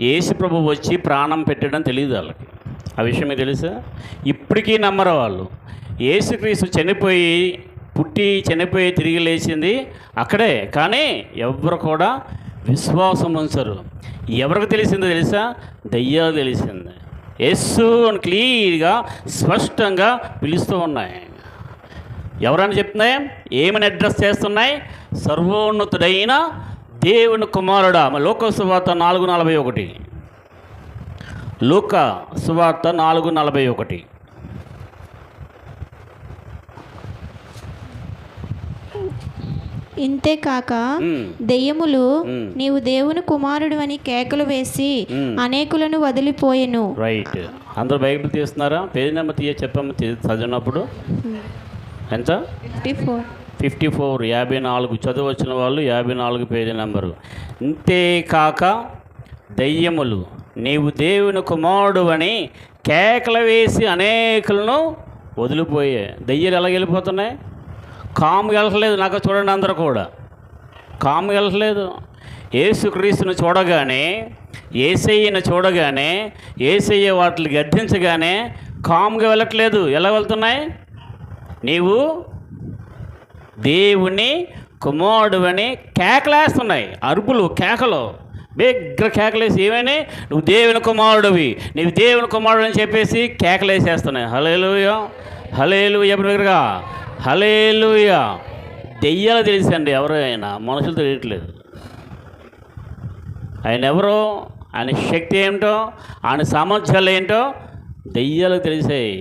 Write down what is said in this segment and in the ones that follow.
యేసు ప్రభు వచ్చి ప్రాణం పెట్టడం తెలియదు వాళ్ళకి. ఆ విషయం మీకు తెలుసా? ఇప్పటికీ నమ్మరు వాళ్ళు. యేసుక్రీస్తు చనిపోయి పుట్టి చనిపోయి తిరిగి లేచింది అక్కడే, కానీ ఎవరు కూడా విశ్వాసం ఉంచరు. ఎవరికి తెలిసిందో తెలుసా? దయ్యాలు తెలిసింది. యేసు అని క్లియర్గా స్పష్టంగా పిలుస్తూ ఉన్నాయి. ఎవరని చెప్తున్నాయి? ఏమని అడ్రస్ చేస్తున్నాయి? సర్వోన్నతుడైన దేవుని కుమారుడా. లోక సువార్త 4:41. లూకా సువార్త 4:41. ఇంతే కాక దెయ్యములు నీవు దేవుని కుమారుడు అని కేకలు వేసి అనేకులను వదిలిపోయెను. రైట్. అందరూ బైబిల్ తీస్తున్నారా? పేజీ నెంబర్ చెప్పమ్మ, చదివినప్పుడు ఎంత? 54. 54 చదువు వచ్చిన వాళ్ళు 54 పేజీ నెంబరు. ఇంతేకాక దయ్యములు నీవు దేవుని కుమారుడు అని కేకలు వేసి అనేకులను వదిలిపోయాయి. దయ్యాలు ఎలా వెళ్ళిపోతున్నాయి? కాము వెళ్ళట్లేదు. నాకు చూడండి, అందరూ కూడా కాము వెళ్ళట్లేదు. యేసుక్రీస్తుని చూడగానే, యేసయ్యను చూడగానే, యేసయ్య వాటిని గద్దించగానే కాముగా వెళ్ళట్లేదు. ఎలా వెళ్తున్నాయి? నీవు దేవుని కుమారుడు అని కేకలేస్తున్నాయి. అరుపులు, కేకలు, బిగ్గర కేకలేసి ఏమని? నువ్వు దేవుని కుమారుడివి, నీవు దేవుని కుమారుడు అని చెప్పేసి కేకలేసేస్తున్నాయి. హల్లెలూయా, హల్లెలూయా, బిగ్గరగా హల్లెలూయా. దెయ్యాలు తెలుసండి ఎవరైనా, మనుషులు తెలియట్లేదు. ఆయన ఎవరో, ఆయన శక్తి ఏమిటో, ఆయన సామర్థ్యాలు ఏంటో దెయ్యాలకు తెలిసాయి,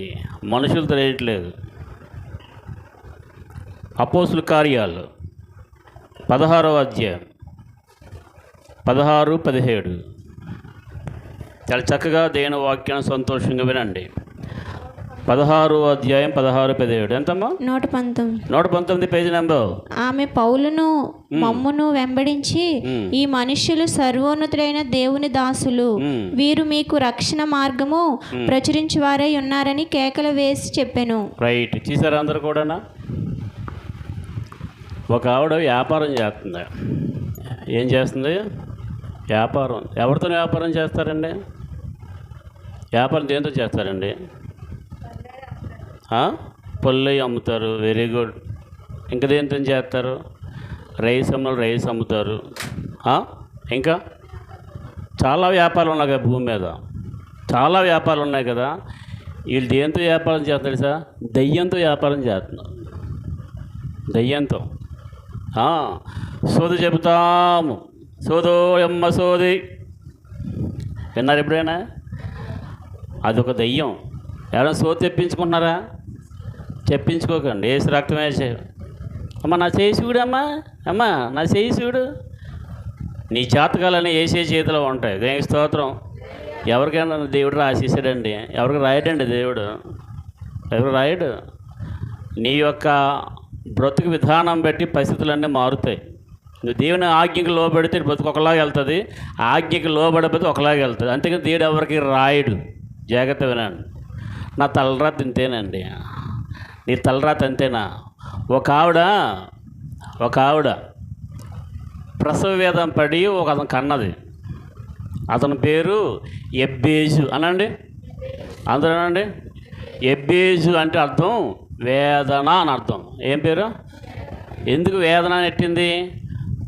మనుషులు తెలియట్లేదు. అపోస్తుల కార్యాలు 16వ అధ్యాయం 16-17. చాలా చక్కగా దేవుని వాక్యాన్ని సంతోషంగా వినండి. 16వ అధ్యాయం 16-17. ఎంతమ్మా? 119 పేజీ నెంబర్. ఆమె పౌలును మమ్మును వెంబడించి, ఈ మనుష్యులు సర్వోన్నతుడైన దేవుని దాసులు, వీరు మీకు రక్షణ మార్గము ప్రచురించువారై ఉన్నారని కేకలు వేసి చెప్పెను. రైట్. చూసారా అందరు కూడానా? ఒక ఆవిడ వ్యాపారం చేస్తుంది. ఏం చేస్తుంది? వ్యాపారం. ఎవరితో వ్యాపారం చేస్తారండి? వ్యాపారం దేంతో చేస్తారండి? పళ్ళు అమ్ముతారు. Very good. ఇంకా దేంతో చేస్తారు? రైస్ అమ్ముతారు. ఇంకా చాలా వ్యాపారాలు ఉన్నాయి కదా భూమి మీద, చాలా వ్యాపారాలు ఉన్నాయి కదా. వీళ్ళు దేంతో వ్యాపారం చేస్తారు తెలుసా? దయ్యంతో వ్యాపారం చేస్తున్నారు. దయ్యంతో సోది చెబుతాము. సోదో ఎమ్మ సోది విన్నారు ఎప్పుడైనా? అదొక దయ్యం. ఎవరైనా సోది తెప్పించుకుంటున్నారా? చెప్పించుకోకండి. వేసి రక్తం వేసే అమ్మ నా చేయి చూడు, అమ్మ నా చేయి చూడు. నీ జాతకాలన్నీ వేసే చేతిలో ఉంటాయి. దేనికి స్తోత్రం. ఎవరికైనా దేవుడు రాసేసాడండి? ఎవరికి రాయడండి దేవుడు, ఎవరు రాయడు. నీ యొక్క బ్రతుకు విధానం బట్టి పరిస్థితులన్నీ మారుతాయి. నువ్వు దేవుని ఆజ్ఞకి లోబడితే బ్రతుకు ఒకలాగా వెళ్తుంది, ఆజ్ఞకి లోబడిపోతే ఒకలాగా వెళ్తుంది. అంతేకాని దేవుడు ఎవరికి రాయడు. జాగ్రత్త వినండి. నా తలరాత ఇంతేనండి. నీ తలరాత అంతేనా? ఒక ఆవిడ ప్రసవ వేదం పడి ఒక అతను కన్నది. అతని పేరు ఎబ్బేజు అనండి. అందరూ అనండి. ఎబ్బేజు అంటే అర్థం వేదన అని అర్థం. ఏం పేరు? ఎందుకు వేదన నెట్టింది?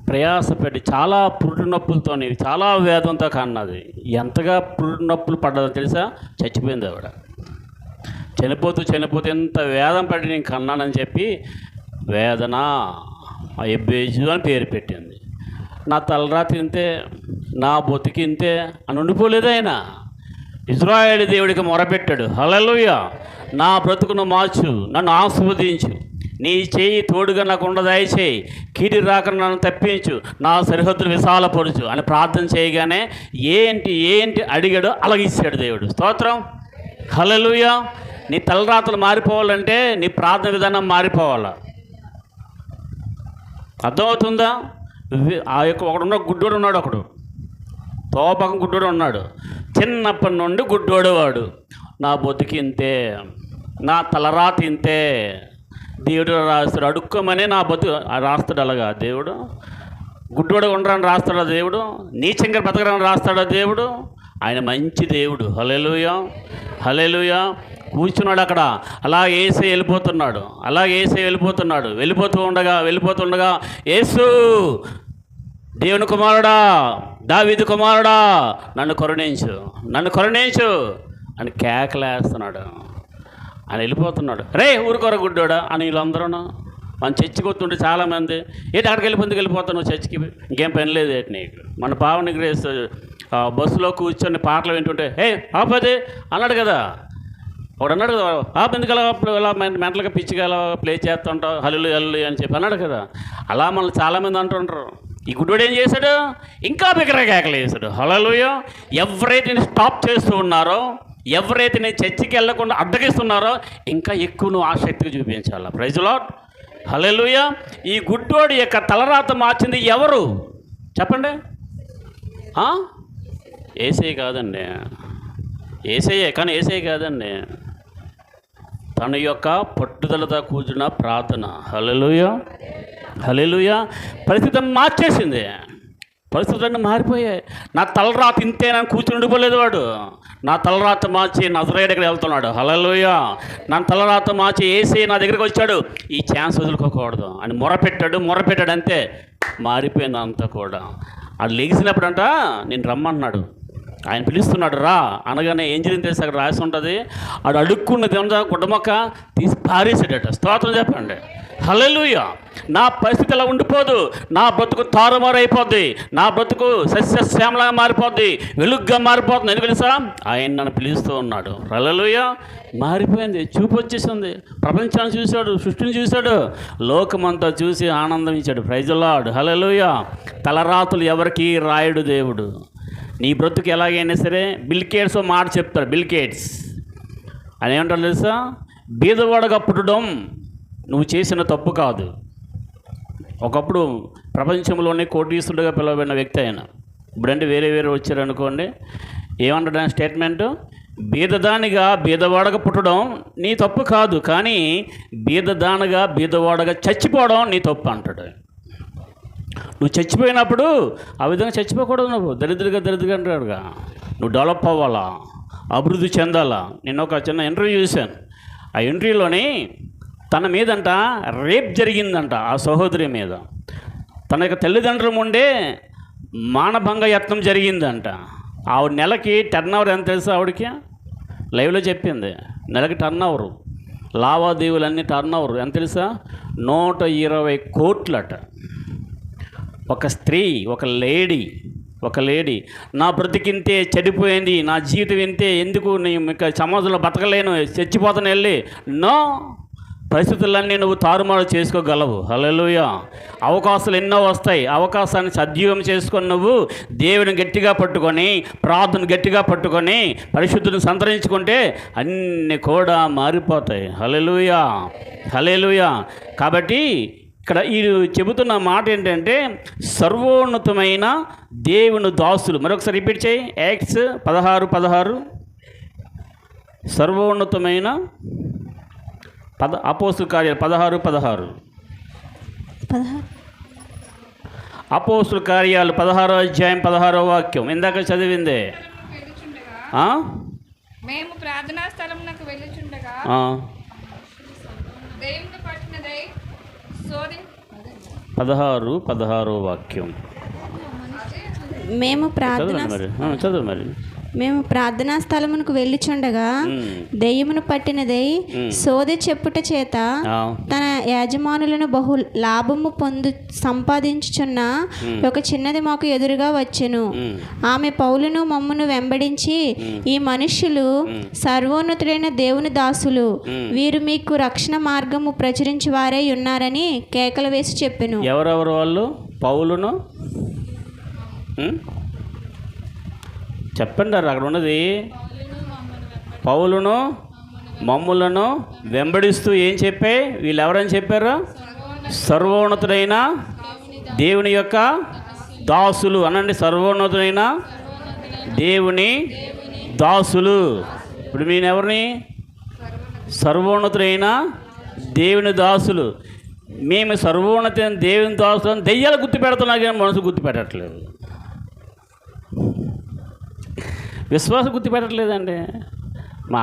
ప్రయాసపెట్టి చాలా పురుటి నొప్పులతో, చాలా వేదంతో కన్నది. ఎంతగా పురుటి నొప్పులు పడ్డదని తెలుసా? చచ్చిపోయింది ఆవిడ. చనిపోతూ ఎంత వేదన పడి నేను కన్నానని చెప్పి వేదన ఎబ్బేజు అని పేరు పెట్టింది. నా తలరాత్రి ఇంతే, నా బొతికి ఇంతే అని ఉండిపోలేదు ఆయన. ఇశ్రాయేలు దేవుడికి మొరపెట్టాడు. హల్లెలూయా. నా బ్రతుకును మార్చు, నన్ను ఆశీర్వదించు, నీ చేయి తోడుగా నాకు ఉండదాయి చేయి, కీడి రాక నన్ను తప్పించు, నా సరిహద్దులు విశాలపరచు అని ప్రార్థన చేయగానే ఏంటి అడిగాడో అలాగే ఇచ్చాడు దేవుడు. స్తోత్రం. హల్లెలూయా. నీ తలరాతలు మారిపోవాలంటే నీ ప్రార్థన విధానం మారిపోవాలా. అర్థమవుతుందా? ఆ యొక్క ఒకడున్న గుడ్డోడు ఉన్నాడు, ఒకడు తోపకం గుడ్డోడు ఉన్నాడు. చిన్నప్పటి నుండి గుడ్డోడు వాడు. నా బొతికి ఇంతే, నా తలరాత ఇంతే. దేవుడు రాస్తాడు, అడుక్కోమని నా బతు రాస్తాడు. అలాగా దేవుడు గుడ్డోడు ఉండరని రాస్తాడా దేవుడు? నీచంగా బతకరని రాస్తాడా దేవుడు? ఆయన మంచి దేవుడు. హల్లెలూయా, హల్లెలూయా. కూర్చున్నాడు అక్కడ, అలా యేసే వెళ్ళిపోతున్నాడు, అలా యేసే వెళ్ళిపోతున్నాడు. వెళ్ళిపోతూ ఉండగా యేసు, దేవుని కుమారుడా, దావీదు కుమారుడా, నన్ను కరుణించు అని కేకలేస్తున్నాడు. ఆయన వెళ్ళిపోతున్నాడు. రే ఊరుకోర గుడ్డోడా అని వీళ్ళందరూ మన చర్చికి వస్తుంటే చాలామంది, ఏంటి అక్కడికి వెళ్ళిపోతున్నావు చర్చికి, ఇంకేం పని లేదు ఏంటి నీకు? మన పావని గ్రేస్ బస్సులో కూర్చొని పాటలు వింటుంటే ఆపదే అన్నాడు కదా, ఒకడు అన్నాడు కదా, ఎందుకు ఇలా మెంటల్గా పిచ్చిగా ఇలా ప్లే చేస్తుంటావు, హల్లు అని చెప్పి అన్నాడు కదా. అలా మనల్ని చాలామంది అంటుంటారు. ఈ గుడ్డోడు ఏం చేశాడు? ఇంకా బిగ్గరగా కేకలు వేశాడు. హల్లెలూయా. ఎవరైతే స్టాప్ చేస్తూ ఉన్నారో, ఎవరైతే నేను చర్చికి వెళ్ళకుండా అడ్డగిస్తున్నారో, ఇంకా ఎక్కువ నువ్వు ఆసక్తిగా చూపించాలా. ప్రైజ్ లార్డ్, హల్లెలూయా. ఈ గుడ్డోడి యొక్క తలరాత మార్చింది ఎవరు చెప్పండి? యేసయ్య కాదండి, యేసయ్యే. కానీ యేసయ్య కాదండి, తన యొక్క పట్టుదలతో కూర్చున్న ప్రార్థన. హల్లెలూయా, హల్లెలూయా. పరిస్థితిని మార్చేసింది, పరిస్థితులన్నీ మారిపోయాయి. నా తలరాత ఇంతేనని కూర్చుని ఉండిపోలేదు వాడు. నా తలరాత మార్చి నజరేయుడి దగ్గర వెళ్తున్నాడు. హల్లెలూయా. నా తలరాత మార్చి యేసయ్య నా దగ్గరికి వచ్చాడు, ఈ ఛాన్స్ వదులుకోకూడదు అని మొరపెట్టాడు అంతే, మారిపోయింది అంతా కూడా. అది లెగిసినప్పుడంట నేను రమ్మన్నాడు, ఆయన పిలుస్తున్నాడు రా అనగానే ఏం జరిగింది తెలిసి అక్కడ రాసి ఉంటుంది. ఆడు అడుక్కున్నది గుడ్డమొక్క తీసి పారేసాడట. స్తోత్రం చెప్పండి. హల్లెలూయా. నా పరిస్థితి అలా ఉండిపోదు, నా బ్రతుకు తారుమారు అయిపోద్ది, నా బ్రతుకు సస్యశ్యామలాగా మారిపోద్ది, వెలుగ్గా మారిపోతుంది. ఎందుకు తెలుసా? ఆయన నన్ను పిలుస్తూ ఉన్నాడు. హల్లెలూయా. మారిపోయింది, చూపు వచ్చేసింది. ప్రపంచాన్ని చూశాడు, సృష్టిని చూశాడు, లోకమంతా చూసి ఆనందించాడు. ప్రైజ్ లార్డ్, హల్లెలూయా. తలరాతులు ఎవరికి రాయుడు దేవుడు. నీ బ్రతుకు ఎలాగైనా సరే, బిల్ గేట్స్ మాట చెప్తాడు. బిల్ గేట్స్ అని ఏమంటారు తెలుసా? బీదవాడగా పుట్టడం నువ్వు చేసిన తప్పు కాదు. ఒకప్పుడు ప్రపంచంలోనే కోటీశ్వరుడుగా పిలువబడిన వ్యక్తి ఆయన. ఇప్పుడంటే వేరే వచ్చారనుకోండి, ఏమంటాడు స్టేట్మెంటు? బీదవాడగా పుట్టడం నీ తప్పు కాదు, కానీ బీదవాడగా చచ్చిపోవడం నీ తప్పు అంటాడు. నువ్వు చచ్చిపోయినప్పుడు ఆ విధంగా చచ్చిపోకూడదు. నువ్వు దరిద్రగా అంటాడుగా. నువ్వు డెవలప్ అవ్వాలా, అభివృద్ధి చెందాలా. నేను ఒక చిన్న ఇంటర్వ్యూ చూశాను. ఆ ఇంటర్వ్యూలోని తన మీదంట రేప్ జరిగిందంట, ఆ సహోదరి మీద. తన యొక్క తల్లిదండ్రుల ముందే మానభంగ యత్నం జరిగిందంట. ఆవిడ నెలకి టర్న్ ఓవర్ ఎంత తెలుసా? ఆవిడకి లైవ్లో చెప్పింది, నెలకి టర్న్ ఓవరు, లావాదేవీలన్నీ టర్న్ ఓవర్ ఎంత తెలుసా? 120 కోట్లట. ఒక స్త్రీ, ఒక లేడీ నా బ్రతికింతే, చెడిపోయింది, నా జీవితం ఇంతే, ఎందుకు నేను సమాజంలో బతకలేను, చచ్చిపోతాను వెళ్ళి. నో, పరిస్థితులన్నీ నువ్వు తారుమారు చేసుకోగలవు. హల్లెలూయా. అవకాశాలు ఎన్నో వస్తాయి. అవకాశాన్ని సద్వినియోగం చేసుకొని నువ్వు దేవుని గట్టిగా పట్టుకొని, ప్రార్థన గట్టిగా పట్టుకొని, పరిశుద్ధిని సంతరించుకుంటే అన్నీ కూడా మారిపోతాయి. హల్లెలూయా, హల్లెలూయా. కాబట్టి ఇక్కడ ఈ చెబుతున్న మాట ఏంటంటే, సర్వోన్నతమైన దేవుని దాసులు. మరొకసారి రిపీట్ చేయి. యాక్ట్స్ 16:16. సర్వోన్నతమైన అపోస్తుల కార్యాలు 16:16. అపోస్తుల కార్యాలు 16వ అధ్యాయం 16వ వాక్యం ఇందాక చదివిందే. మేము ప్రార్థనా స్థలమునకు వెళ్ళుచుండగా దేవుని పట్టినదై 16వ వాక్యం. మేము ప్రార్థనా స్థలమునకు వెళ్ళుచుండగా దెయ్యమును పట్టినదై సోదె చెప్పుట చేత తన యజమానులను బహు లాభము సంపాదించుచున్న ఒక చిన్నది మాకు ఎదురుగా వచ్చెను. ఆమె పౌలును మమ్మును వెంబడించి, ఈ మనుష్యులు సర్వోన్నతుడైన దేవుని దాసులు, వీరు మీకు రక్షణ మార్గము ప్రచురించి వారై ఉన్నారని కేకలు వేసి చెప్పెను. ఎవరెవరు వాళ్ళు? పౌలును చెప్పండి. అక్కడ ఉన్నది పౌలును మమ్ములను వెంబడిస్తూ ఏం చెప్పే? వీళ్ళు ఎవరని చెప్పారు? సర్వోన్నతుడైన దేవుని యొక్క దాసులు అనండి. సర్వోన్నతుడైన దేవుని దాసులు. ఇప్పుడు నేను ఎవరిని? సర్వోన్నతుడైన దేవుని దాసులు. మేము సర్వోన్నతైన దేవుని దాసులను దెయ్యాలు గుర్తు పెడుతున్నా కానీ మనసు గుర్తుపెట్టట్లేదు. విశ్వాసం గుర్తుపెట్టట్లేదండి. మా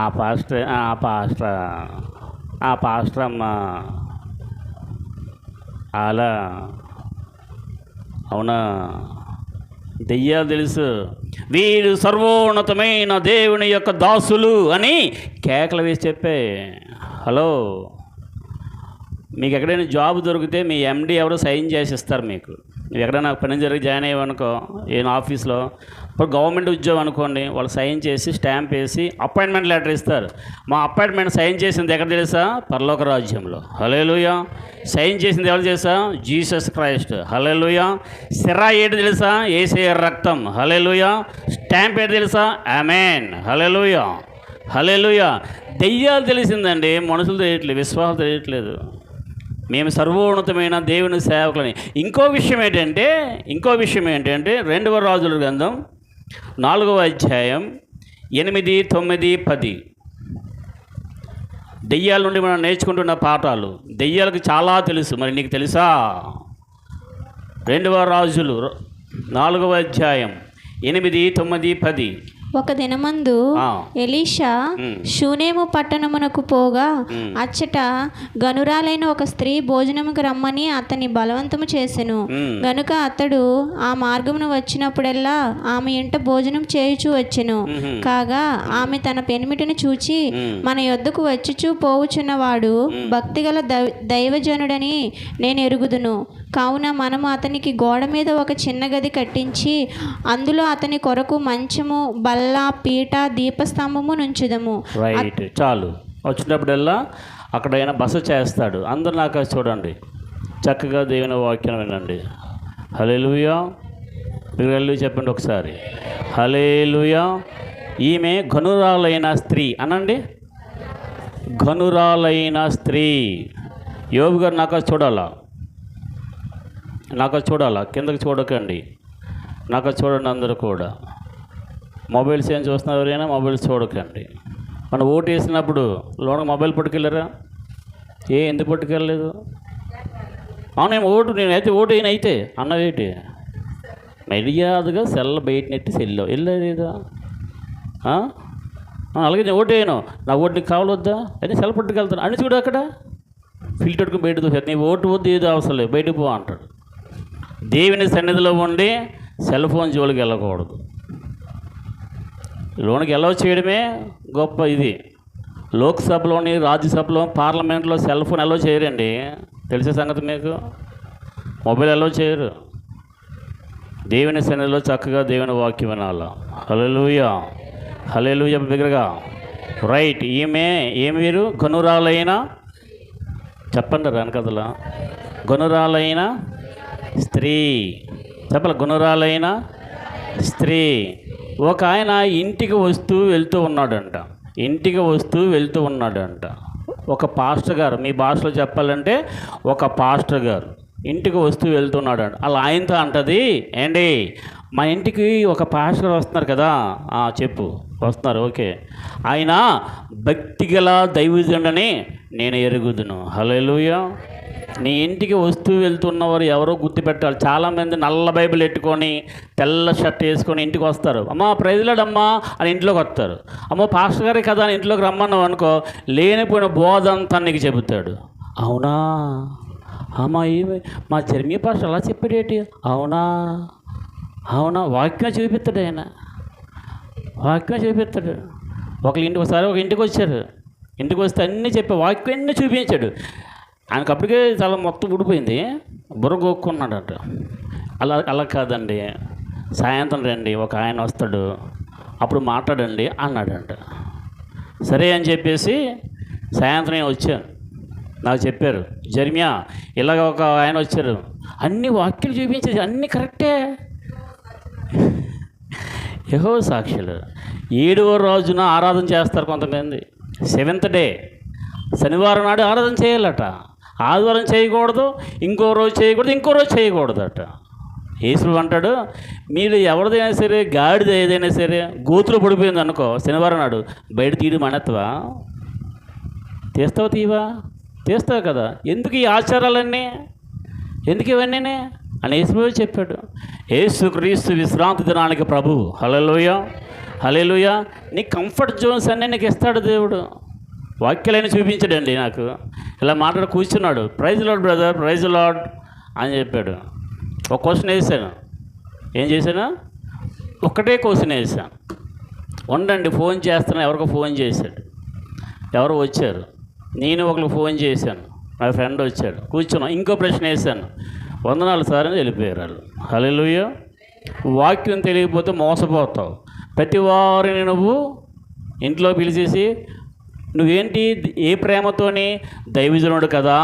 పాస్టర్ అమ్మ అలా అవునా, దెయ్యాలు తెలుసు, వీరు సర్వోన్నతమైన దేవుని యొక్క దాసులు అని కేకలు వేసి చెప్పే. హలో, మీకు ఎక్కడైనా జాబ్ దొరికితే మీ ఎండి ఎవరో సైన్ చేసి ఇస్తారు. మీకు ఎక్కడైనా పని జరిగి జాయిన్ అయ్యామనుకో, ఏదైనా ఆఫీస్లో, ఇప్పుడు గవర్నమెంట్ ఉద్యోగం అనుకోండి, వాళ్ళు సైన్ చేసి స్టాంప్ వేసి అపాయింట్మెంట్ లెటర్ ఇస్తారు. మా అపాయింట్మెంట్ సైన్ చేసింది ఎక్కడ తెలుసా? పరలోక రాజ్యంలో. హల్లెలూయా. సైన్ చేసింది ఎవరు తెలుసా? Jesus Christ. హల్లెలూయా. సిరా ఏంటి తెలుసా? యేసయ్య రక్తం. హల్లెలూయా. స్టాంప్ ఏంటి తెలుసా? ఆమేన్. హల్లెలూయా. హల్లెలూయా. దెయ్యాలు తెలిసిందండి, మనుషులు తెలియట్లేదు, విశ్వాసం తెలియట్లేదు. మేము సర్వోన్నతమైన దేవుని సేవకులని. ఇంకో విషయం ఏంటంటే 2వ రాజుల గ్రంథం 4వ అధ్యాయం 8, 9, 10 దెయ్యాల నుండి మనం నేర్చుకుంటున్న పాఠాలు. దెయ్యాలకు చాలా తెలుసు, మరి నీకు తెలుసా? 2వ రాజులు 4వ అధ్యాయం 8, 9, 10 ఒక దినమందు ఎలీషా షూనేము పట్టణమునకు పోగా అచ్చట గనురాలైన ఒక స్త్రీ భోజనముకు రమ్మని అతని బలవంతము చేసెను. గనుక అతడు ఆ మార్గమును వచ్చినప్పుడెల్లా ఆమె ఇంట భోజనం చేయుచూ వచ్చెను. కాగా ఆమె తన పెనిమిటిని చూచి మన యొద్దకు వచ్చుచూ పోవుచున్నవాడు భక్తిగల దైవజనుడని నేను ఎరుగుదును. కావున మనము అతనికి గోడ మీద ఒక చిన్న గది కట్టించి అందులో అతని కొరకు మంచము, బల్ల, పీట, దీపస్తంభము నుంచుదము. రైట్, చాలు. వచ్చినప్పుడల్లా అక్కడ ఆయన బస చేస్తాడు. అందరు నాకు చూడండి, చక్కగా దేవుని వాక్యం వినండి. హల్లెలూయా. మీరు హల్లెలూయా చెప్పండి ఒకసారి. హల్లెలూయా. ఈమె ఘనురాలైన స్త్రీ అనండి. ఘనురాలైన స్త్రీ. యోబు గారు నాకు చూడాలా, కిందకి చూడకండి, నాకు చూడండి. అందరూ కూడా మొబైల్స్ ఏం చూస్తున్నారు, ఎవరైనా మొబైల్స్ చూడకండి. మనం ఓటు వేసినప్పుడు లోన మొబైల్ పట్టుకెళ్ళరా? ఎందుకు పట్టుకెళ్ళలేదు? నేనైతే ఓటు అయితే అన్నదేంటి, మర్యాదగా సెల్ బయట నెట్టి వెళ్ళలేదా? అలాగే నేను ఓటు వేయను, నా ఓటు నీకు కావాలొద్దా అని సెల్ పట్టుకెళ్తాను అని చూడు, అక్కడ ఫిల్టర్కి బయట చూసాను. నీ ఓటు వద్దు, ఏదో అవసరం లేదు, బయటకు పో అంటాడు. దేవుని సన్నిధిలో ఉండి సెల్ ఫోన్ జోలికి వెళ్ళకూడదు. లోనికి అలౌ చేయడమే గొప్ప. ఇది లోక్సభలోని, రాజ్యసభలో, పార్లమెంట్లో సెల్ ఫోన్ అలౌ చేయరండి. తెలిసే సంగతి మీకు. మొబైల్ అలౌ చేయరు. దేవుని సన్నిధిలో చక్కగా దేవుని వాక్యం వినాలా. హల్లెలూయా. హల్లెలూయా బిగ్గరగా. రైట్. ఏమి వీరు? ఘనురాలైన, చెప్పండి వెనకదలా, ఘనురాలైన స్త్రీ. చెప్పాలి, ఘనురాలైన స్త్రీ. ఒక ఆయన ఇంటికి వస్తూ వెళ్తూ ఉన్నాడంట. ఒక పాస్టర్ గారు, మీ భాషలో చెప్పాలంటే ఒక పాస్టర్ గారు ఇంటికి వస్తూ వెళ్తున్నాడంట. అలా ఆయనతో అంటది, ఏంటి మా ఇంటికి ఒక పాస్టర్ వస్తున్నారు కదా. చెప్పు, వస్తున్నారు, ఓకే. ఆయన భక్తిగల దైవజనుడని నేను ఎరుగుదును. హల్లెలూయా. నీ ఇంటికి వస్తూ వెళ్తున్నవారు ఎవరో గుర్తుపెట్టాలి. చాలామంది నల్ల బైబిల్ పెట్టుకొని తెల్ల షర్ట్ వేసుకొని ఇంటికి వస్తారు. అమ్మ ప్రైజ్లాడమ్మా అని ఇంట్లోకి వస్తారు. అమ్మ పాస్టర్ గారే కదా అని ఇంట్లోకి రమ్మన్నావు అనుకో, లేనిపోయిన బోధ అంతా నీకు చెబుతాడు. అవునా అమ్మా, మా జర్మీ పాస్టర్ అలా చెప్పాడేటి? అవునా వాక్యం చూపిస్తాడు ఆయన, వాక్యం చూపిస్తాడు. ఒక ఇంటికి వచ్చారు. ఇంటికి వస్తే అన్నీ చెప్పి వాక్యం అన్నీ చూపించాడు. ఆయనకు అప్పటికే చాలా మొత్తం ఊడిపోయింది, బుర్ర గోక్కున్నాడట. అలా కాదండి, సాయంత్రం రండి, ఒక ఆయన వస్తాడు, అప్పుడు మాట్లాడండి అన్నాడంట. సరే అని చెప్పేసి సాయంత్రం వచ్చాను. నాకు చెప్పారు, జర్మియా ఇలాగ ఒక ఆయన వచ్చారు, అన్ని వాక్యాలు చూపించేసి అన్నీ కరెక్టే. యెహోవా సాక్షులు. 7వ రోజున ఆరాధన చేస్తారు కొంతమంది. 7th డే శనివారం నాడు ఆరాధన చేయాలట. ఆదివారం చేయకూడదు, ఇంకో రోజు చేయకూడదట. యేసు అంటాడు, మీరు ఎవరిదైనా సరే, గాడిద ఏదైనా సరే గోతులో పడిపోయింది అనుకో, శనివారం నాడు బయట తీయడం మానేస్తావా? తీస్తావు కదా. ఎందుకు ఈ ఆచారాలన్నీ? ఎందుకు ఇవన్నీ? అని యేసుప్రభు చెప్పాడు. యేసుక్రీస్తు విశ్రాంతి దినానికి ప్రభు. హల్లెలూయా, హల్లెలూయా. నీ కంఫర్ట్ జోన్స్ అన్నీ నీకు ఇస్తాడు దేవుడు. వాక్యాలైనా చూపించాడండి నాకు. ఇలా మాట్లాడి కూర్చున్నాడు. Praise lord brother, praise lord అని చెప్పాడు. ఒక క్వశ్చన్ వేసాను. ఏం చేశాను? ఒక్కటే క్వశ్చన్ వేసాను. ఉండండి, ఫోన్ చేస్తాను. ఎవరికో ఫోన్ చేశాడు, ఎవరో వచ్చారు. నేను ఒకరికి ఫోన్ చేశాను, నా ఫ్రెండ్ వచ్చాడు. కూర్చున్నాం. ఇంకో ప్రశ్న వేసాను. 104 సార్లు వెళ్ళిపోయారు వాళ్ళు. హల్లెలూయా. వాక్యం తెలియకపోతే మోసపోతావు. ప్రతి వారిని నువ్వు ఇంట్లో పిలిచేసి నువ్వేంటి, ఏ ప్రేమతోని దైవజనుడు కదా,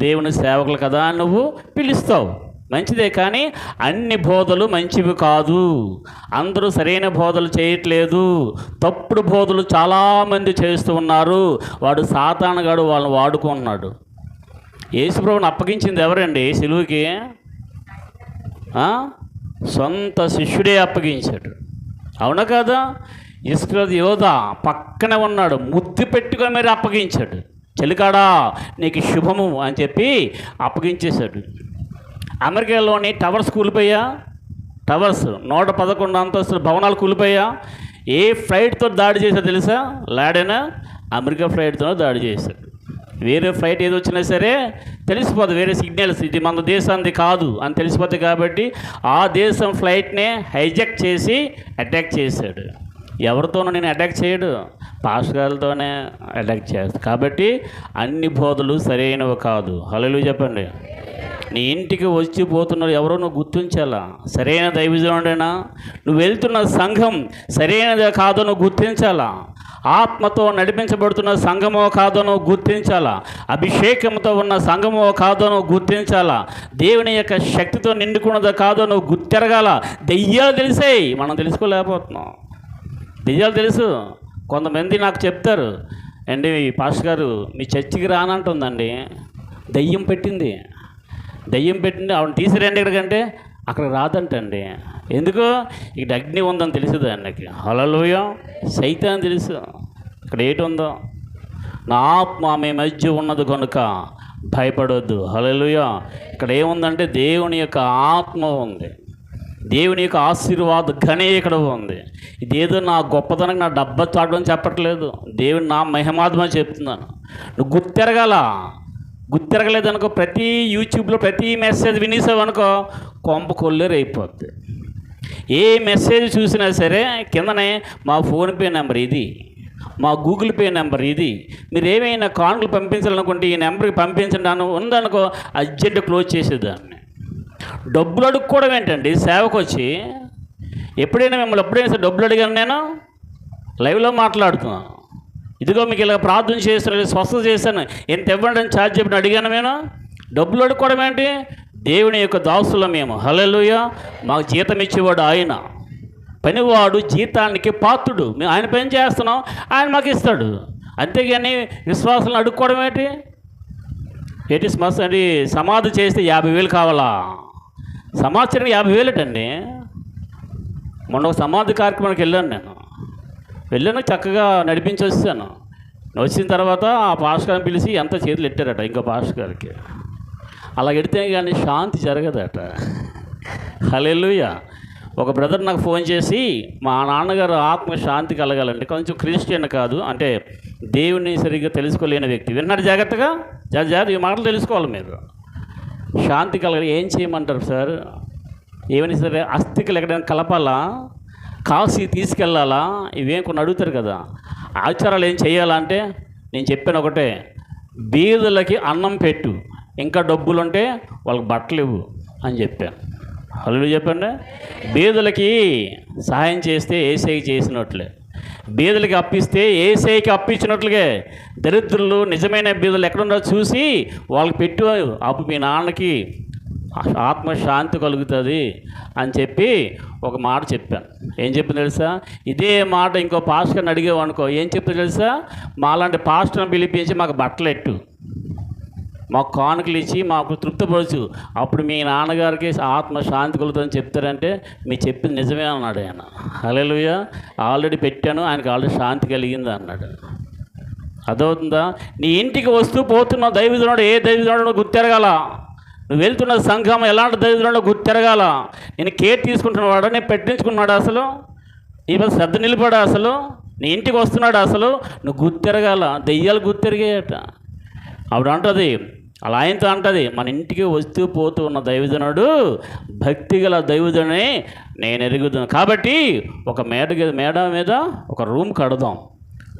దేవుని సేవకులు కదా అని నువ్వు పిలుస్తావు. మంచిదే, కానీ అన్ని బోధలు మంచివి కాదు. అందరూ సరైన బోధలు చేయట్లేదు. తప్పుడు బోధలు చాలామంది చేస్తూ ఉన్నారు. వాడు సాతానుగాడు వాళ్ళని వాడుకుంటున్నాడు. యేసుప్రభుని అప్పగించింది ఎవరండి సిలువకి? సొంత శిష్యుడే అప్పగించాడు. అవునా కాదా? ఇస్కరియోతు యోధ పక్కనే ఉన్నాడు, ముద్దు పెట్టుకొని మరి అప్పగించాడు. చెలికాడా నీకు శుభము అని చెప్పి అప్పగించేశాడు. అమెరికాలోని టవర్స్ కూలిపోయా, టవర్స్ 111 అంతస్తుల భవనాలు కూలిపోయా. ఏ ఫ్లైట్తో దాడి చేశాడు తెలుసా? లాడెన్ అమెరికా ఫ్లైట్తో దాడి చేశాడు. వేరే ఫ్లైట్ ఏది వచ్చినా సరే తెలిసిపోతుంది, వేరే సిగ్నల్స్ ఇది మన దేశానికి కాదు అని తెలిసిపోతుంది. కాబట్టి ఆ దేశం ఫ్లైట్నే హైజాక్ చేసి అటాక్ చేశాడు. ఎవరితోనూ నేను అటాక్ చేయడు, పాస్టర్లతోనే అటాక్ చేస్తాను. కాబట్టి అన్ని బోధలు సరైనవి కాదు. హల్లెలూయా చెప్పండి. నీ ఇంటికి వచ్చి పోతున్నారు ఎవరో నువ్వు గుర్తించాలా. సరైన దైవజనుడేనా? నువ్వు వెళ్తున్న సంఘం సరైనదే కాదో నువ్వు గుర్తించాలా. ఆత్మతో నడిపించబడుతున్న సంఘమో కాదో నువ్వు గుర్తించాలా. అభిషేకంతో ఉన్న సంఘమో కాదో నువ్వు గుర్తించాలా. దేవుని యొక్క శక్తితో నిండుకున్నదో కాదో నువ్వు గుర్తెరగాల. దెయ్యాలు తెలిసాయి, మనం తెలుసుకోలేకపోతున్నాం. దెయ్యాలు తెలుసు. కొంతమంది నాకు చెప్తారు, అండి పాస్టర్ గారు మీ చర్చికి రానంటుందండి, దెయ్యం పెట్టింది, దెయ్యం పెట్టింది, ఆవిడ తీసిరండి ఎక్కడికంటే అక్కడ రాదంటండి. ఎందుకు? ఇక్కడ అగ్ని ఉందని తెలుసుది ఆయనకి. హల్లెలూయా. సైతాన్ తెలుసు ఇక్కడ ఏటి ఉందో. నా ఆత్మ మీ మధ్య ఉన్నది కనుక భయపడొద్దు. హల్లెలూయా. ఇక్కడ ఏముందంటే దేవుని యొక్క ఆత్మ ఉంది, దేవుని యొక్క ఆశీర్వాద గనే ఇక్కడ ఉంది. ఇదేదో నా గొప్పతనం, నా డబ్బా చాటం చెప్పట్లేదు, దేవుని నా మహిమాత్మ చెప్తున్నాను. నువ్వు గుర్తిరగలేదనుకో, ప్రతి యూట్యూబ్లో ప్రతి మెసేజ్ వినేసావనుకో కొంప కొల్లేరు అయిపోద్ది. ఏ మెసేజ్ చూసినా సరే కిందనే మా ఫోన్పే నెంబర్ ఇది, మా గూగుల్ పే నెంబర్ ఇది, మీరు ఏమైనా కానుకలు పంపించాలనుకుంటే ఈ నెంబర్కి పంపించండి ఉందనుకో అర్జెంట్ క్లోజ్ చేసేదాన్ని. డబ్బులు అడుక్కోవడం ఏంటండి సేవకు వచ్చి? ఎప్పుడైనా సరే డబ్బులు అడిగాను నేను? లైవ్లో మాట్లాడుతున్నాను. ఇదిగో మీకు ఇలా ప్రార్థన చేస్తాను, స్వస్థత చేశాను, ఎంత ఇవ్వండి అని ఛార్జ్ చెప్పిన అడిగాను నేను? డబ్బులు అడుక్కోవడం ఏంటి? దేవుని యొక్క దాసులం మేము. హల్లెలూయా. మాకు జీతం ఇచ్చేవాడు ఆయన, పనివాడు జీతానికి పాత్రుడు. మేము ఆయన పని చేస్తున్నాం, ఆయన మాకు ఇస్తాడు. అంతేగాని విశ్వాసాలను అడుక్కోవడం ఏంటి? అంటే సమాధి చేస్తే 50,000 కావాలా? సమాచారం 50,000 అండి. మొన్న ఒక సమాధి కార్యక్రమానికి వెళ్ళాను, చక్కగా నడిపించి వచ్చాను. వచ్చిన తర్వాత ఆ పాస్టర్ గారిని పిలిచి ఎంత చేతులు ఎట్టారట ఇంకో పాస్టర్ గారికి. అలా ఎడితే కానీ శాంతి జరగదట. హల్లెలూయా. ఒక బ్రదర్ నాకు ఫోన్ చేసి, మా నాన్నగారు ఆత్మ శాంతి కలగాలంటే, కొంచెం క్రిస్టియన్ కాదు, అంటే దేవుని సరిగ్గా తెలుసుకోలేని వ్యక్తి. విన్నాడు జాగ్రత్తగా, ఈ మాటలు తెలుసుకోవాలి మీరు. శాంతి కలగాలి, ఏం చేయమంటారు సార్? ఏమైనా సరే అస్థికలు ఎక్కడైనా కలపాలా, కాశీ తీసుకెళ్ళాలా, ఇవేం కొన్ని అడుగుతారు కదా. ఆచారాలు ఏం చేయాలంటే నేను చెప్పాను ఒకటే, బీదలకి అన్నం పెట్టు, ఇంకా డబ్బులుంటే వాళ్ళకి బట్టలు ఇవ్వు అని చెప్పాను. హల్లెలూయా చెప్పండి. బీదలకి సహాయం చేస్తే యేసయ్యకి చేసినట్లే, బీదలకి అప్పిస్తే యేసయ్యకి అప్పించినట్లుగా. దరిద్రులు నిజమైన బీదలు ఎక్కడున్నారో చూసి వాళ్ళకి పెట్టు, అప్పుడు మీ నాన్నకి ఆత్మశాంతి కలుగుతుంది అని చెప్పి ఒక మాట చెప్పాను. ఏం చెప్పింది తెలుసా? ఇదే మాట ఇంకో పాస్టర్ని అడిగేవనుకో ఏం చెప్తుంది తెలుసా? మాలాంటి పాస్టర్ని పిలిపించి మాకు బట్టలు ఎట్టు, మాకు కానుకలు ఇచ్చి మాకు తృప్తిపరచు, అప్పుడు మీ నాన్నగారికి ఆత్మ శాంతి కలుగుతుందని చెప్తారంటే మీరు చెప్పింది నిజమే అన్నాడు ఆయన. హల్లెలూయా. ఆల్రెడీ పెట్టాను, ఆయనకి ఆల్రెడీ శాంతి కలిగింది అన్నాడు. అదవుతుందా? నీ ఇంటికి వస్తూ పోతున్నావు దైవజనుడు, ఏ దైవజనుడు గుర్తెరగాల. నువ్వు వెళ్తున్న సంఘం ఎలాంటి దరిద్రంలో గుర్తిరగాల. నేను కేర్ తీసుకుంటున్నవాడా, నేను పెట్టించుకున్నాడా, అసలు నీ మీద శ్రద్ధ నిలిపాడా, అసలు నీ ఇంటికి వస్తున్నాడు, అసలు నువ్వు గుర్తిరగాల. దెయ్యాలు గుర్తిరిగాయట. ఆవిడ అంటుంది, అలా ఆయనతో అంటుంది, మన ఇంటికి వస్తూ పోతూ ఉన్న దైవజనుడు భక్తి గల దైవజనుని నేను ఎరుగుతాను. కాబట్టి ఒక మేడ మీద ఒక రూమ్ కడదాం,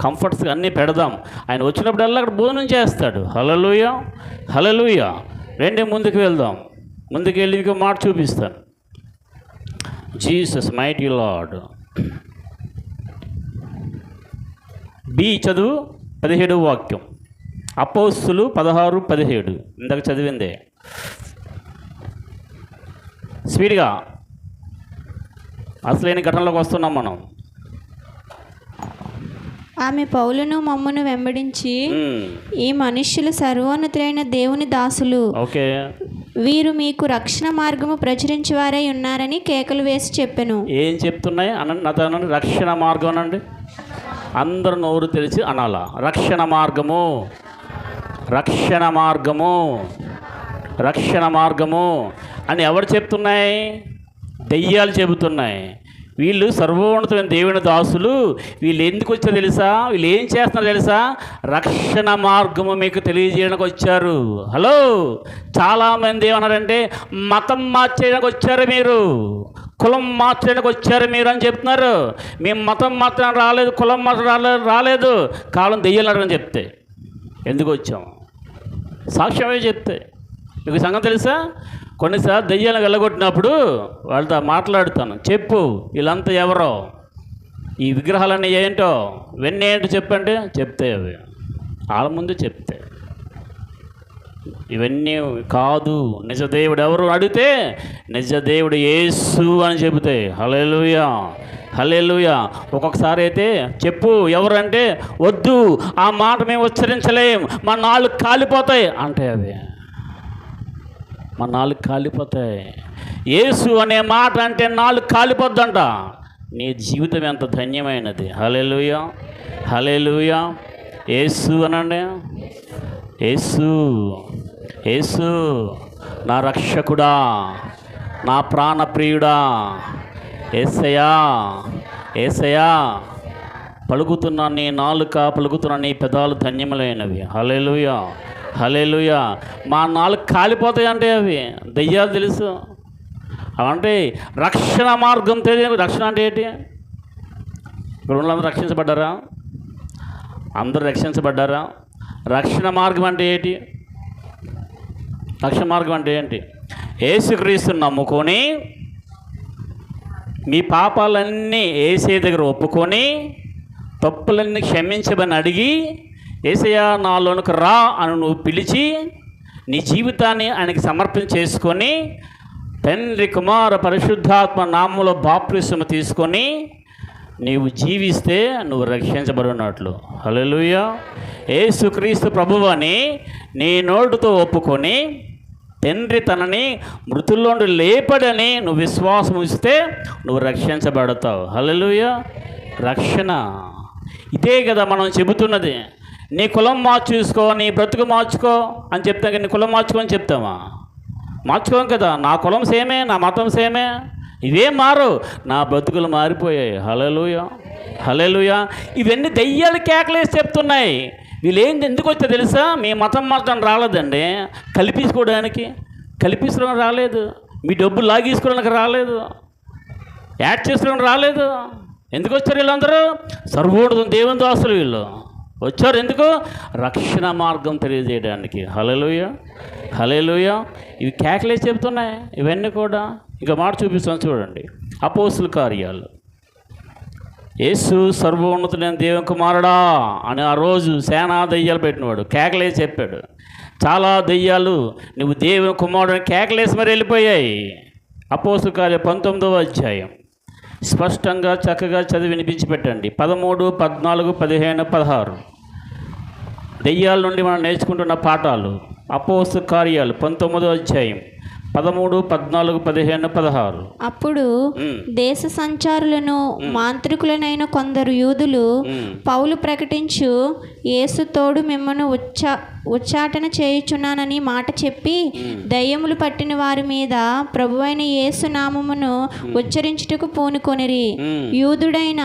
కంఫర్ట్స్ అన్నీ పెడదాం. ఆయన వచ్చినప్పుడల్లా అక్కడ భోజనం చేస్తాడు. హల్లెలూయా, హల్లెలూయా. రెండే ముందుకు వెళ్దాం. ముందుకు వెళ్ళి ఇంకో మాట చూపిస్తాను. Jesus mighty lord. బి చదువు 17వ వాక్యం. అపోస్తులు 16:17 ఇందాక చదివిందే. స్పీడ్గా అసలైన ఘటనలోకి వస్తున్నాం మనం. ఆమె పౌలును మమ్మును వెంబడించి, ఈ మనుష్యులు సర్వోన్నతులైన దేవుని దాసులు, ఓకే, వీరు మీకు రక్షణ మార్గము ప్రచురించేవారై ఉన్నారని కేకలు వేసి చెప్పెను. ఏం చెప్తున్నాయి అనండి? రక్షణ మార్గం అనండి. అందరూ నోరు తెరిచి అనాలా, రక్షణ మార్గము, రక్షణ మార్గము, రక్షణ మార్గము అని ఎవరు చెప్తున్నాయి? దెయ్యాలు చెబుతున్నాయి. వీళ్ళు సర్వోన్నతమైన దేవుని దాసులు. వీళ్ళు ఎందుకు వచ్చారో తెలుసా? వీళ్ళు ఏం చేస్తున్నారో తెలుసా? రక్షణ మార్గము మీకు తెలియజేయడానికి వచ్చారు. హలో, చాలామంది ఏమన్నారంటే మతం మార్చేయడానికి వచ్చారు మీరు, కులం మార్చడానికి వచ్చారు మీరు అని చెప్తున్నారు. మేము మతం మాత్రం రాలేదు, కులం మాత్రం రాలేదు, కాలం దెయ్యాలని చెప్తే ఎందుకు వచ్చాము? సాక్ష్యమే చెప్తే మీకు సంగతి తెలుసా? కొన్నిసార్లు దెయ్యాలను వెళ్ళగొట్టినప్పుడు వాళ్ళతో మాట్లాడుతాను, చెప్పు వీళ్ళంతా ఎవరో, ఈ విగ్రహాలన్నీ ఏంటో, ఇవన్నీ ఏంటో చెప్పంటే చెప్తే అవి వాళ్ళ ముందు చెప్తే ఇవన్నీ కాదు, నిజదేవుడు ఎవరు అడిగితే నిజదేవుడు యేసు అని చెబితే హల్లెలూయా, హల్లెలూయా. ఒక్కొక్కసారి అయితే చెప్పు ఎవరు అంటే వద్దు, ఆ మాట మేము ఉచ్చరించలేం, మా నాళ్ళు కాలిపోతాయి అంటే అవి మా నాలుగు కాలిపోతాయి. యేసు అనే మాట అంటే నాలుగు కాలిపోద్దంట. నీ జీవితం ఎంత ధన్యమైనది. హల్లెలూయా, హల్లెలూయా. యేసు అనండి. యేసు, యేసు నా రక్షకుడా, నా ప్రాణప్రియుడా, యేసయ్యా, యేసయ్యా. పలుకుతున్న నీ నాలుక, పలుకుతున్న నీ పెదాలు ధన్యములైనవి. హల్లెలూయా, హల్లెలూయా. మా నాలుగు కాలిపోతాయి అంటే అవి దెయ్యాలు తెలుసు. అవంటే రక్షణ మార్గం తెలియదు. రక్షణ అంటే ఏంటి? ఇక్కడ ఉన్నందరూ రక్షించబడ్డారా? అందరూ రక్షించబడ్డారా? రక్షణ మార్గం అంటే ఏంటి? రక్షణ మార్గం అంటే ఏంటి? యేసుక్రీస్తుని నమ్ముకొని మీ పాపాలన్నీ యేసయ్య దగ్గర ఒప్పుకొని తప్పులన్నీ క్షమించమని అడిగి యేసయ్యా నాలోనికి రా అని నువ్వు పిలిచి నీ జీవితాన్ని ఆయనకి సమర్పణ చేసుకొని తండ్రి కుమార పరిశుద్ధాత్మ నామంలో బాప్తిస్మం తీసుకొని నీవు జీవిస్తే నువ్వు రక్షించబడినట్లు. హల్లెలూయా. యేసుక్రీస్తు ప్రభువని నీ నోటితో ఒప్పుకొని తండ్రి తనని మృతుల్లో నుండి లేపడని నువ్వు విశ్వాసం ఇస్తే నువ్వు రక్షించబడతావు. హల్లెలూయా. రక్షణ ఇదే కదా మనం చెబుతున్నది. నీ కులం మార్చుకో, నీ బ్రతుకు మార్చుకో అని చెప్తాం కదా. నీ కులం మార్చుకోని చెప్తామా? మార్చుకోం కదా. నా కులం సేమే, నా మతం సేమే, ఇవే మారు, నా బ్రతుకులు మారిపోయాయి. హల్లెలూయా, హల్లెలూయా. ఇవన్నీ దెయ్యాలు కేకలేసి చెప్తున్నాయి. వీళ్ళు ఎందుకు వచ్చా తెలుసా? మీ మతం మాత్రం రాలేదండి, కల్పించుకోవడానికి, కల్పించడం రాలేదు, మీ డబ్బులు లాగేసుకోవడానికి రాలేదు, యాడ్ చేసుకోవడానికి రాలేదు. ఎందుకు వచ్చారు వీళ్ళందరూ? సర్వోన్నత దేవుని దాసులు వీళ్ళు వచ్చారు. ఎందుకు? రక్షణ మార్గం తెలియజేయడానికి. హల్లెలూయా, హల్లెలూయా. ఇవి కేకలేసి చెప్తున్నాయి ఇవన్నీ కూడా. ఇంకా మాట చూపిస్తాను చూడండి. అపోస్తుల కార్యాలు. యేసు సర్వోన్నతుడైన దేవుని కుమారుడా అని ఆ రోజు సేనా దెయ్యాలు పెట్టినవాడు కేకలేసి చెప్పాడు. చాలా దెయ్యాలు నువ్వు దేవుని కుమారుడు అని కేకలేసి మరి వెళ్ళిపోయాయి. అపోస్తుల కార్యం 19వ అధ్యాయం స్పష్టంగా చక్కగా చదివి వినిపించి పెట్టండి. 13, 14, 15, 16 దెయ్యాల నుండి మనం నేర్చుకుంటున్న పాఠాలు. అపోస్తుల కార్యాలు 19వ అధ్యాయం 13, 14, 15, 16. అప్పుడు ఉమ్, దేశ సంచారులను మాంత్రికులనైన కొందరు యూదులు పౌలు ప్రకటించు యేసు తోడు మిమ్మను ఉచ్చాటన చేయుచున్నానని మాట చెప్పి దయ్యములు పట్టిన వారి మీద ప్రభువైన యేసు నామమును ఉచ్చరించుటకు పూనుకొనిరి. యూదుడైన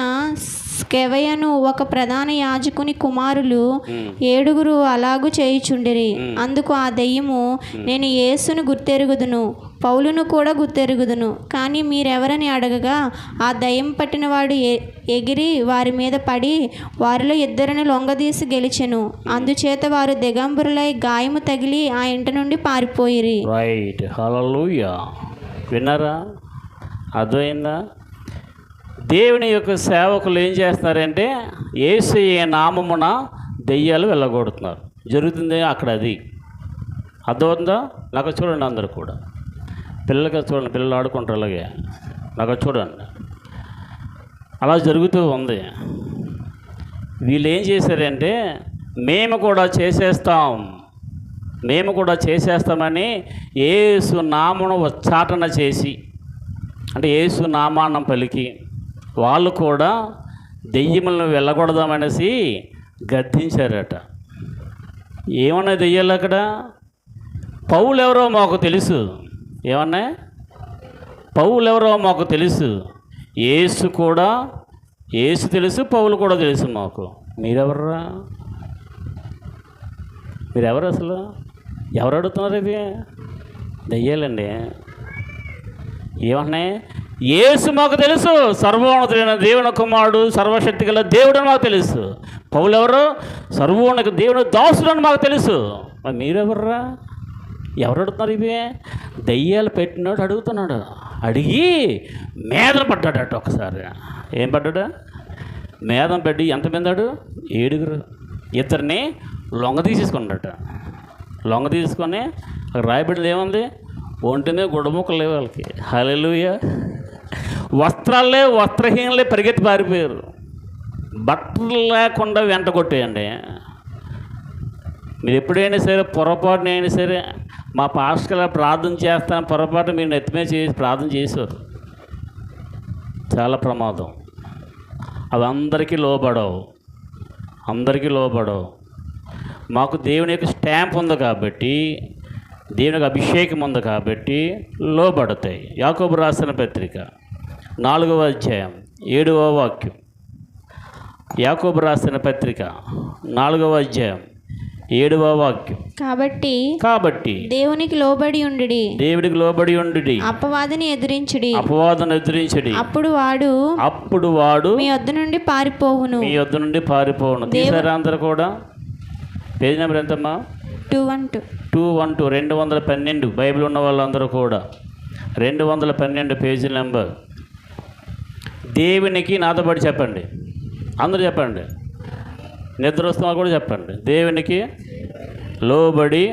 స్కెవయను ఒక ప్రధాన యాజకుని కుమారులు 7 అలాగు చేయుచుండిరి. అందుకు ఆ దెయ్యము, నేను యేసును గుర్తెరుగుదును, పౌలును కూడా గుర్తెరుగుదును, కానీ మీరెవరని అడగగా ఆ దయ్యం పట్టినవాడు ఎగిరి వారి మీద పడి వారిలో 2 లొంగదీసి గెలిచెను. అందుచేత వారు దిగంబరులై గాయము తగిలి ఆ ఇంటి నుండి పారిపోయిరి. రైట్. హల్లెలూయా. విన్నారా? అర్థమైందా? దేవుని యొక్క సేవకులు ఏం చేస్తున్నారంటే యేసయ్య నామమున దెయ్యాలు వెళ్ళగొడుతున్నారు. జరుగుతుంది అక్కడ. అది అర్థమవుతుందా? నాకు చూడండి, అందరు కూడా పిల్లలకి చూడండి, పిల్లలు ఆడుకుంటారు అలాగే. నాకు చూడండి, అలా జరుగుతూ ఉంది. వీళ్ళు ఏం చేశారంటే మేము కూడా చేసేస్తామని యేసు నామమును ఉచ్చాటన చేసి, అంటే యేసు నామాన్నం పలికి వాళ్ళు కూడా దెయ్యములను వెళ్ళగొడదామనేసి గద్దించారట. ఏమన్నా దెయ్యాలు అక్కడ? పౌలు ఎవరో మాకు తెలుసు. ఏమన్నా? పౌలు ఎవరో మాకు తెలుసు. యేసు తెలుసు, పౌలు కూడా తెలుసు మాకు. మీరెవర్రా? మీరెవరు అసలు? ఎవరు అడుగుతున్నారు? ఇది దెయ్యాలండి. ఏమన్నాయి? యేసు మాకు తెలుసు, సర్వోన్నతుడైన దేవుని కుమారుడు, సర్వశక్తి గల దేవుడు అని మాకు తెలుసు. పౌలు ఎవరు? సర్వోన్నత దేవుని దాసుడు అని మాకు తెలుసు. మరి మీరెవర్రా? ఎవరు అడుగుతున్నారు? ఇవి దయ్యాలు పెట్టినాడు అడుగుతున్నాడు. అడిగి మేదన పడ్డాడట. ఒకసారి ఏం పడ్డాడు? మేదం పెట్టి ఎంత పెందాడు? 7. 2 లొంగ తీసేసుకున్నాడట. లొంగ తీసుకొని అక్కడ రాయబడింది ఏముంది? ఒంటినే గుడముక్కలు లేవు వాళ్ళకి. హల్లెలూయా. వస్త్రాలే వస్త్రహీనలే పరిగెత్తి పారిపోయారు. బట్టలు లేకుండా వెంట కొట్టేయండి. మీరు ఎప్పుడైనా సరే పొరపాటునైనా సరే మా పాస్టర్గా ప్రార్థన చేస్తాను పొరపాటు మీరు నెత్తిమే చేసి ప్రార్థన చేశారు, చాలా ప్రమాదం. అవి అందరికీ లోబడవు. మాకు దేవుని యొక్క స్టాంప్ ఉంది కాబట్టి, దేవుని యొక్క అభిషేకం ఉంది కాబట్టి లోబడతాయి. యాకోబు రాసిన పత్రిక 4వ అధ్యాయం 7వ వాక్యం. యాకోబు రాసిన పత్రిక 4వ అధ్యాయం 7వ వాక్యం. కాబట్టి దేవునికి లోబడి ఉండుడి, అపవాదిని ఎదిరించుడి. అప్పుడు వాడు మీ యొద్ద నుండి పారిపోవును. తీసారా అందరూ కూడా? పేజీ నెంబర్ ఎంతమ్మా? 212. 212 బైబిల్ ఉన్న వాళ్ళందరూ కూడా 212 పేజీ నెంబర్. దేవునికి నాతో పాటు చెప్పండి, అందరూ చెప్పండి, నిద్ర వస్తున్నా కూడా చెప్పండి. దేవునికి లోబడి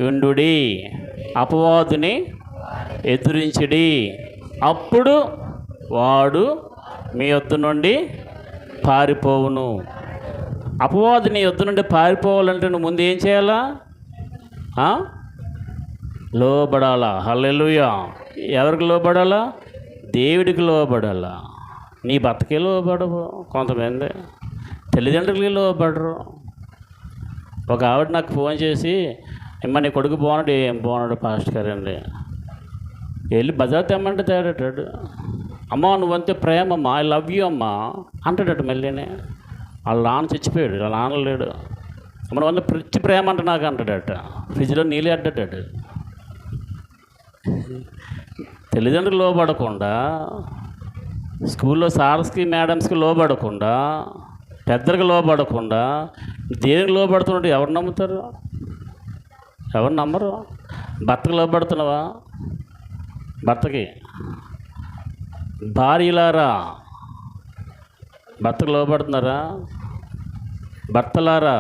ఉండుడి, అపవాదిని ఎదురించుడి, అప్పుడు వాడు మీ యొద్ద నుండి పారిపోవును. అపవాదిని యొద్ద నుండి పారిపోవాలంటే నువ్వు ముందు ఏం చేయాలా? లోబడాలా. హల్లెలూయా. ఎవరికి లోబడాలా? దేవుడికి లోబడాలా. నీ భర్తకే లోబడవు, కొంతమంది తల్లిదండ్రులకి లోబడరు. ఒక ఆవిడ నాకు ఫోన్ చేసి, అమ్మ నీ కొడుకు బాగున్నాడు. ఏం బాగున్నాడు పాస్టర్ గారు అండి, వెళ్ళి బజార్ తెమ్మంటే తేడాటాడు. అమ్మ నువ్వంతే ప్రేమమ్మా, ఐ లవ్ యూ అమ్మా అంటాడట. మళ్ళీనే వాళ్ళ నాన్న చచ్చిపోయాడు, వాళ్ళ నాన్న లేడు. మన వల్ల పిచ్చి ప్రేమ అంటే నాకు అంటాడట. ఫ్రిడ్జ్లో నీళ్ళు అడ్డాడు. తల్లిదండ్రులు లోబడకుండా, స్కూల్లో సార్స్కి మేడమ్స్కి లోబడకుండా, పెద్దలకు లోబడకుండా దేనికి లోబడుతున్నాడు? ఎవరు నమ్ముతారు? ఎవరు నమ్మరు? భర్తకు లోబడుతున్నావా? భర్తకి. భార్యలారా భర్తకు లోబడుతున్నారా? భర్తలారా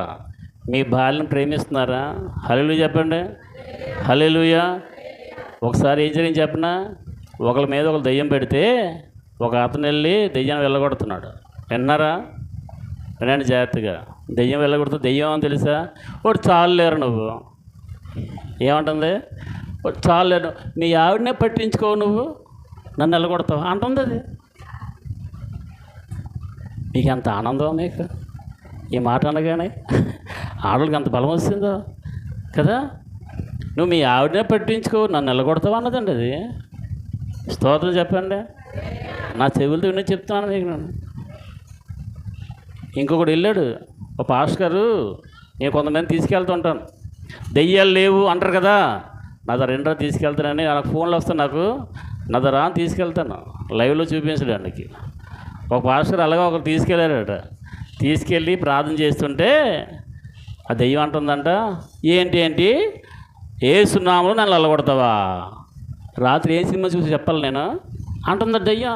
మీ భార్యను ప్రేమిస్తున్నారా? హల్లెలూయా చెప్పండి. హల్లెలూయా. ఒకసారి ఏం జరిగింది చెప్పనా? ఒకరి మీద ఒకరు దెయ్యం పెడితే ఒక అతను వెళ్ళి దెయ్యాన్ని వెళ్ళగొడుతున్నాడు. విన్నారా? వినండి జాగ్రత్తగా. దెయ్యం వెళ్ళగొడుతుంది. దెయ్యం అని తెలుసా? ఒకటి చాలు లేరు. నువ్వు ఏమంటుంది? చాలు మీ ఆవిడనే పట్టించుకోవు నువ్వు, నన్ను వెళ్ళగొడతావు అంటుంది అది. మీకు ఎంత ఆనందం మీకు ఈ మాట అనగానే, ఆడవాళ్ళకి ఎంత బలం వస్తుందో కదా. నువ్వు మీ ఆవిడనే పట్టించుకోవు, నన్ను వెళ్ళగొడతావు అన్నదండి అది. స్తోత్రం చెప్పండి. నా చెవులతో విని చెప్తున్నాను మీకు. నేను ఇంకొకటి వెళ్ళాడు, ఒక పాస్టర్ గారు, నేను కొంతమంది తీసుకెళ్తుంటాను, దెయ్యాలు లేవు అంటారు కదా, నా దగ్గర రెండో తీసుకెళ్తానని నాకు ఫోన్లు వస్తాను, నాకు నా దగ్గర తీసుకెళ్తాను, లైవ్లో చూపించడానికి. ఒక పాస్టర్ అలాగా ఒకరు తీసుకెళ్ళారట, తీసుకెళ్ళి ప్రార్థన చేస్తుంటే ఆ దెయ్యం అంటుందంట, ఏంటి ఏసునామములో నన్ను వెళ్ళగొడతావా, రాత్రి ఏ సినిమా చూసి చెప్పాలి నేను అంటుందట దెయ్యం.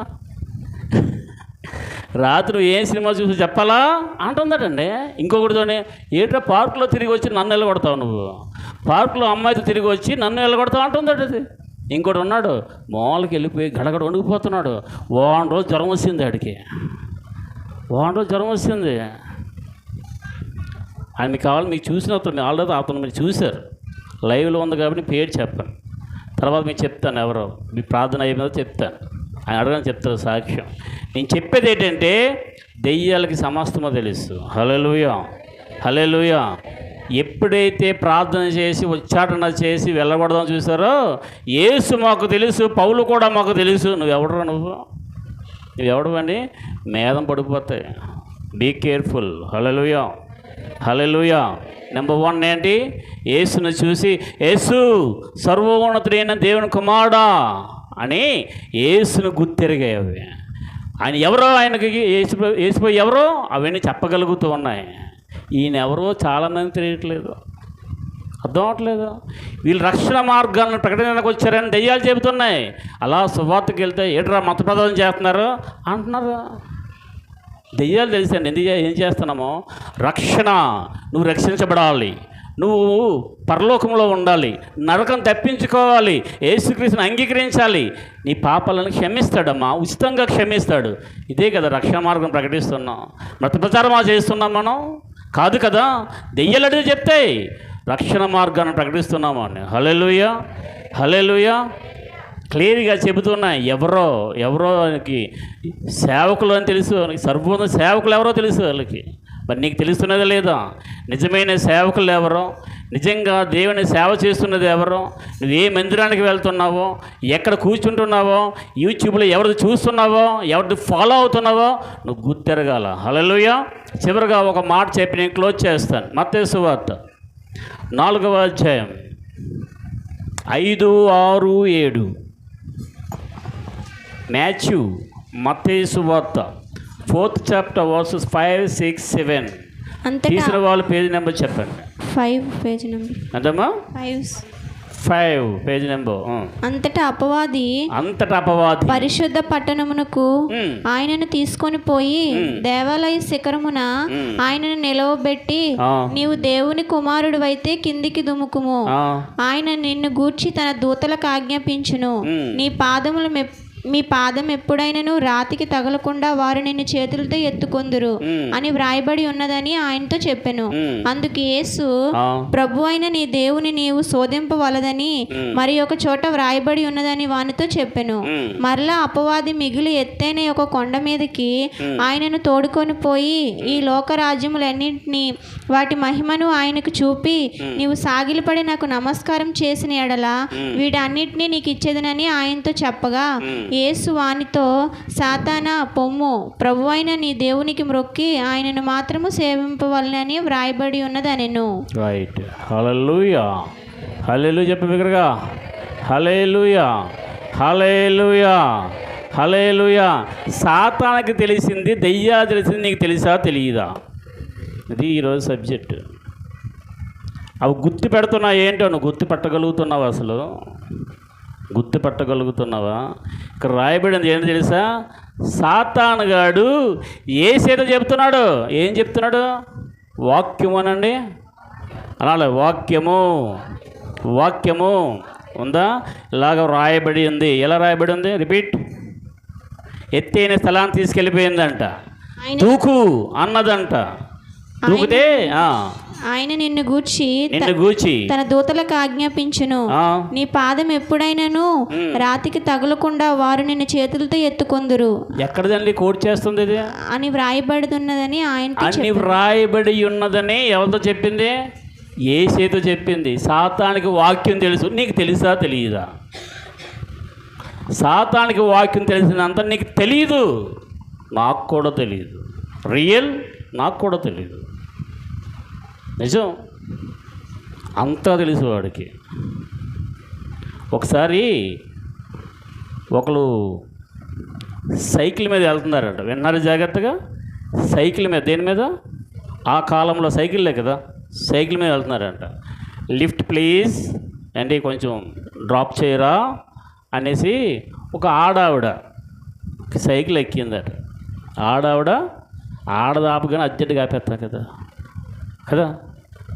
రాత్రి ఏ సినిమా చూసి చెప్పాలా అంటుందటండి. ఇంకొకటితోనే ఏంటో పార్కులో తిరిగి వచ్చి నన్ను వెళ్ళగొడతావు, నువ్వు పార్కులో అమ్మాయితో తిరిగి వచ్చి నన్ను వెళ్ళగొడతావు అంటుందట అది. ఇంకోటి ఉన్నాడు, మామూలుకి వెళ్ళిపోయి గడగడ వణికిపోతున్నాడు, వారం రోజు జ్వరం వచ్చింది ఆడికి, వారం రోజు జ్వరం వచ్చింది. ఆయన మీకు కావాలి, మీకు చూసినప్పుడు ఆల్రెడీ అతను మీరు చూశారు, లైవ్లో ఉంది కాబట్టి పేరు చెప్పాను, తర్వాత మీకు చెప్తాను, ఎవరో మీ ప్రార్థన అయిపోయిందో చెప్తాను, ఆయన అడగని చెప్తారు సాక్ష్యం. నేను చెప్పేది ఏంటంటే దెయ్యాలకి సమస్తమో తెలుసు. హల్లెలూయా, హల్లెలూయా. ఎప్పుడైతే ప్రార్థన చేసి ఉచ్చాటన చేసి వెళ్ళగొడదాం చూసారో, యేసు మాకు తెలుసు, పౌలు కూడా మాకు తెలుసు. నువ్వెవడరా నువ్వెవడవండి, మేధం పడిపోతాయి. Be careful. Hallelujah, hallelujah. Number 1 ఏంటి, యేసును చూసి యేసు సర్వోన్నతుడైన దేవుని కుమారుడా అని యేసును గుర్తెరిగాయి. ఆయన ఎవరో, ఆయనకి యేసుపై ఎవరో అవన్నీ చెప్పగలుగుతూ ఉన్నాయి. ఈయన ఎవరో చాలామంది తెలియట్లేదు, అర్థం అవట్లేదు. వీళ్ళు రక్షణ మార్గాలను ప్రకటనకు వచ్చారని దెయ్యాలు చెబుతున్నాయి. అలా సువార్తకి వెళ్తే ఏట్రా మత ప్రదర్శన చేస్తున్నారు అంటున్నారు. దెయ్యాలు తెలుసండి ఎందుకు ఏం చేస్తున్నామో, రక్షణ, నువ్వు రక్షించబడాలి, నువ్వు పరలోకంలో ఉండాలి, నరకం తప్పించుకోవాలి, యేసుక్రీస్తుని అంగీకరించాలి, నీ పాపాలను క్షమిస్తాడమ్మా, ఉచితంగా క్షమిస్తాడు. ఇదే కదా రక్షణ మార్గం ప్రకటిస్తున్నాం. మత ప్రచారమా చేస్తున్నాం మనం కాదు కదా. దెయ్యాలు అడిగి చెప్తాయి, రక్షణ మార్గాన్ని ప్రకటిస్తున్నాము అని. హల్లెలూయా, హల్లెలూయా. క్లియర్గా చెబుతున్నాయి. ఎవరో ఆయనకి సేవకులు అని తెలుసు, సర్వోన్నత సేవకులు ఎవరో తెలుసు వాళ్ళకి. మరి నీకు తెలుస్తున్నదే లేదా, నిజమైన సేవకులు ఎవరో, నిజంగా దేవుని సేవ చేస్తున్నది ఎవరో, నువ్వు ఏ మందిరానికి వెళ్తున్నావో, ఎక్కడ కూర్చుంటున్నావో, యూట్యూబ్లో ఎవరిది చూస్తున్నావో, ఎవరిది ఫాలో అవుతున్నావో నువ్వు గుర్తెరగాల. హల్లెలూయా. చివరిగా ఒక మాట చెప్పి నేను క్లోజ్ చేస్తాను. మత్తయి సువార్త 4వ అధ్యాయం 5, 6, 7. మాథ్యూ, మత్తయి సువార్త 4th chapter verses 5, 6, 7. తీసిన వాళ్ళు పేజీ నెంబర్ చెప్పండి. 5 పేజీ నెంబర్. అంతమ్మా 5 page number. అంతటా అపవాది పరిశుద్ధ పట్టణమునకు ఆయనను తీసుకొని పోయి దేవాలయ శిఖరమున ఆయనను నిలవబెట్టి, నీవు దేవుని కుమారుడు అయితే కిందికి దుముకుము, ఆయన నిన్ను గూర్చి తన దూతలకు ఆజ్ఞాపించును, మీ పాదం ఎప్పుడైనను రాతికి తగలకుండా వారు నిన్ను చేతులతో ఎత్తుకొందురు అని వ్రాయబడి ఉన్నదని ఆయనతో చెప్పెను. అందుకు యేసు, ప్రభు అయిన నీ దేవుని నీవు శోధింపవలదని మరి ఒక చోట వ్రాయబడి ఉన్నదని వానితో చెప్పెను. మరలా అపవాది మిగిలి ఎత్తైన ఒక కొండ మీదకి ఆయనను తోడుకొని పోయి ఈ లోకరాజ్యములన్నింటినీ వాటి మహిమను ఆయనకు చూపి, నీవు సాగిలపడి నాకు నమస్కారం చేసిన ఎడల వీటన్నిటినీ నీకు ఇచ్చేదనని ఆయనతో చెప్పగా, యేసు వానితో, సాతానా పొమ్ము, ప్రభువైన నీ దేవునికి మ్రొక్కి ఆయనను మాత్రము సేవింపవలనని వ్రాయబడి ఉన్నదనెను. రైట్. హల్లెలూయా, హల్లెలూయా చెప్పు బిగ్గరగా. హల్లెలూయా, హల్లెలూయా, హల్లెలూయా. సాతానికి తెలిసింది, దెయ్యా తెలిసింది నీకు తెలుసా తెలియదా? ఇది ఈరోజు సబ్జెక్టు. అవి గుర్తు పెడుతున్నా ఏంటో, నువ్వు గుర్తుపట్టగలుగుతున్నావు? అసలు గుర్తుపట్టగలుగుతున్నావా? ఇక్కడ రాయబడింది ఏంటి తెలుసా? సాతానుగాడు యేసేదో చెప్తున్నాడు. ఏం చెప్తున్నాడు? వాక్యము అనండి అనాలి. వాక్యము ఉందా? ఇలాగ రాయబడి ఉంది. ఎలా రాయబడి ఉంది? రిపీట్. ఎత్తైన స్థలాన్ని తీసుకెళ్ళిపోయిందంట, దూకు అన్నదంట. దూకితే ఆయన నిన్ను గూర్చి తన దూతలకు ఆజ్ఞాపించును, ఆ, నీ పాదం ఎప్పుడైనాను రాతికి తగలకుండా వారు నిన్ను చేతులతో ఎత్తుకొందురు ఎక్కడదండి కోట్ చేస్తుంది ఇది? అని వ్రాయబడుతున్నదని ఆయనతో అన్ని వ్రాయబడి ఉన్నదని ఎవరితో చెప్పింది? యేసుతో చెప్పింది. సాతానికి వాక్యం తెలుసు, నీకు తెలుసా తెలియదా? సాతానికి వాక్యం తెలిసినంత నీకు తెలియదు, నాకు కూడా తెలియదు. రియల్ నాకు కూడా తెలియదు, నిజం అంతా తెలుసు వాడికి. ఒకసారి ఒకరు సైకిల్ మీద వెళ్తున్నారట, విన్నారు జాగ్రత్తగా? సైకిల్ మీద, దేని మీద? ఆ కాలంలో సైకిల్లే కదా, సైకిల్ మీద వెళ్తున్నారంట. లిఫ్ట్ ప్లీజ్ అంటే కొంచెం డ్రాప్ చేయరా అనేసి ఒక ఆడావిడ సైకిల్ ఎక్కిందట. ఆడదాపుగానే అర్జెంటుగా ఆపేస్తారు కదా కదా.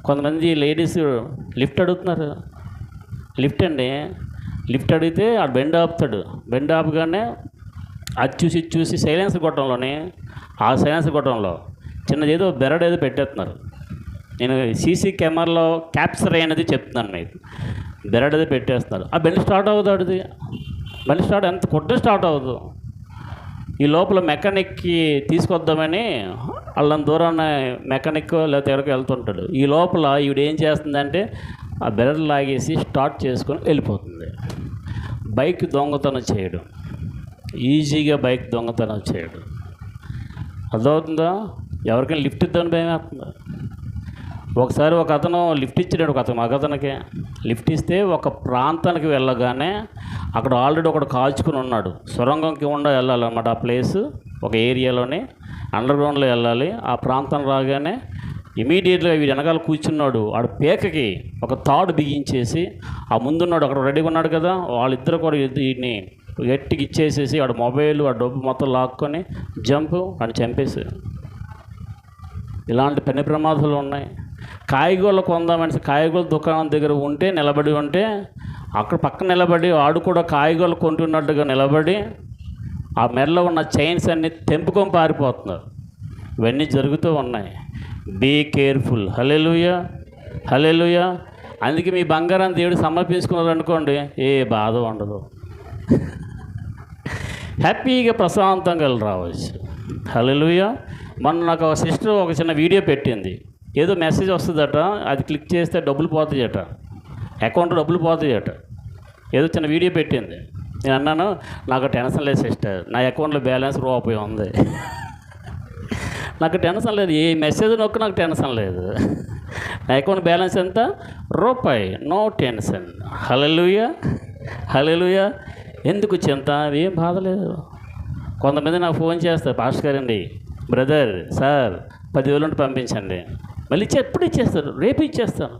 కొంతమంది లేడీస్ లిఫ్ట్ అడుగుతున్నారు. లిఫ్ట్ అండి, లిఫ్ట్ అడిగితే ఆ బెండ్ ఆపుతాడు. బెండ్ ఆపుగానే అది చూసి సైలెన్స్ కొట్టడంలోనే, ఆ సైలెన్స్ కొట్టడంలో చిన్నదేదో బెరడేదో పెట్టేస్తున్నారు. నేను సీసీ కెమెరాలో క్యాప్చర్ అయినది చెప్తున్నాను మీకు. బెరడేదో పెట్టేస్తున్నారు. ఆ బండి స్టార్ట్ అవుతుంది. బండి స్టార్ట్ ఎంత కొట్టే స్టార్ట్ అవ్వదు. ఈ లోపల మెకానిక్కి తీసుకొద్దామని వాళ్ళని దూరాన్ని మెకానిక్ లేకపోతే ఎవరికి వెళ్తుంటాడు. ఈ లోపల ఈవిడ ఏం చేస్తుందంటే ఆ బెరడు లాగేసి స్టార్ట్ చేసుకొని వెళ్ళిపోతుంది. బైక్ దొంగతనం చేయడం, ఈజీగా బైక్ దొంగతనం చేయడం అర్థమవుతుందా? ఎవరికైనా లిఫ్ట్ ఇద్దామని భయం వేస్తుందా? ఒకసారి ఒక అతను లిఫ్ట్ ఇచ్చాడు. మగతనికి లిఫ్ట్ ఇస్తే ఒక ప్రాంతానికి వెళ్ళగానే అక్కడ ఆల్రెడీ ఒకడు కాల్చుకుని ఉన్నాడు. సొరంగంకి వెళ్ళాలన్నమాట. ఆ ప్లేస్ ఒక ఏరియాలోనే అండర్ గ్రౌండ్లో వెళ్ళాలి. ఆ ప్రాంతం రాగానే ఇమీడియట్గా వీడు వెనకాల కూర్చున్నాడు. ఆడు పేకకి ఒక తాడు బిగించేసి ఆ ముందున్నాడు అక్కడ రెడీగా ఉన్నాడు కదా, వాళ్ళిద్దరు కూడా వీడిని గట్టికి ఇచ్చేసేసి ఆడు మొబైల్ ఆ డబ్బు మొత్తం లాక్కొని జంప్ అని చంపేసి. ఇలాంటి పెను ప్రమాదాలు ఉన్నాయి. కాయగూరలు కొందామని కాయగూరల దుకాణం దగ్గర నిలబడి ఉంటే అక్కడ పక్కన నిలబడి ఆడు కూడా కాయగూరలు కొంటున్నట్టుగా నిలబడి ఆ మెడలో ఉన్న చైన్స్ అన్నీ తెంపుకొని పారిపోతున్నారు. ఇవన్నీ జరుగుతూ ఉన్నాయి. Be careful. Hallelujah, hallelujah. అందుకే మీ బంగారాన్ని దేవుడు సమర్పించుకున్నారనుకోండి, ఏ బాధ ఉండదు, హ్యాపీగా ప్రశాంతంగా రావచ్చు. హల్లెలూయా. మొన్న నాకు ఒక సిస్టర్ ఒక చిన్న వీడియో పెట్టింది. ఏదో మెసేజ్ వస్తుందట, అది క్లిక్ చేస్తే డబ్బులు పోతాయట, అకౌంట్లో డబ్బులు పోతాయట. ఏదో చిన్న వీడియో పెట్టింది. నేను అన్నాను, నాకు టెన్షన్ లేదు సిస్టర్, నా అకౌంట్లో బ్యాలెన్స్ రూపాయి ఉంది, నాకు టెన్షన్ లేదు. ఏ మెసేజ్ నొక్కు నాకు టెన్షన్ లేదు. నా అకౌంట్ బ్యాలెన్స్ ఎంత? రూపాయి, నో టెన్షన్. హల్లెలూయా, హల్లెలూయా. ఎందుకు చింత? ఏం బాధ లేదు. కొంతమంది నాకు ఫోన్ చేస్తారు, పాస్టర్ గారండి, బ్రదర్, సార్ 10,000 ఉంటే పంపించండి. మళ్ళీ ఎప్పుడు ఇచ్చేస్తారు? రేపు ఇచ్చేస్తాను.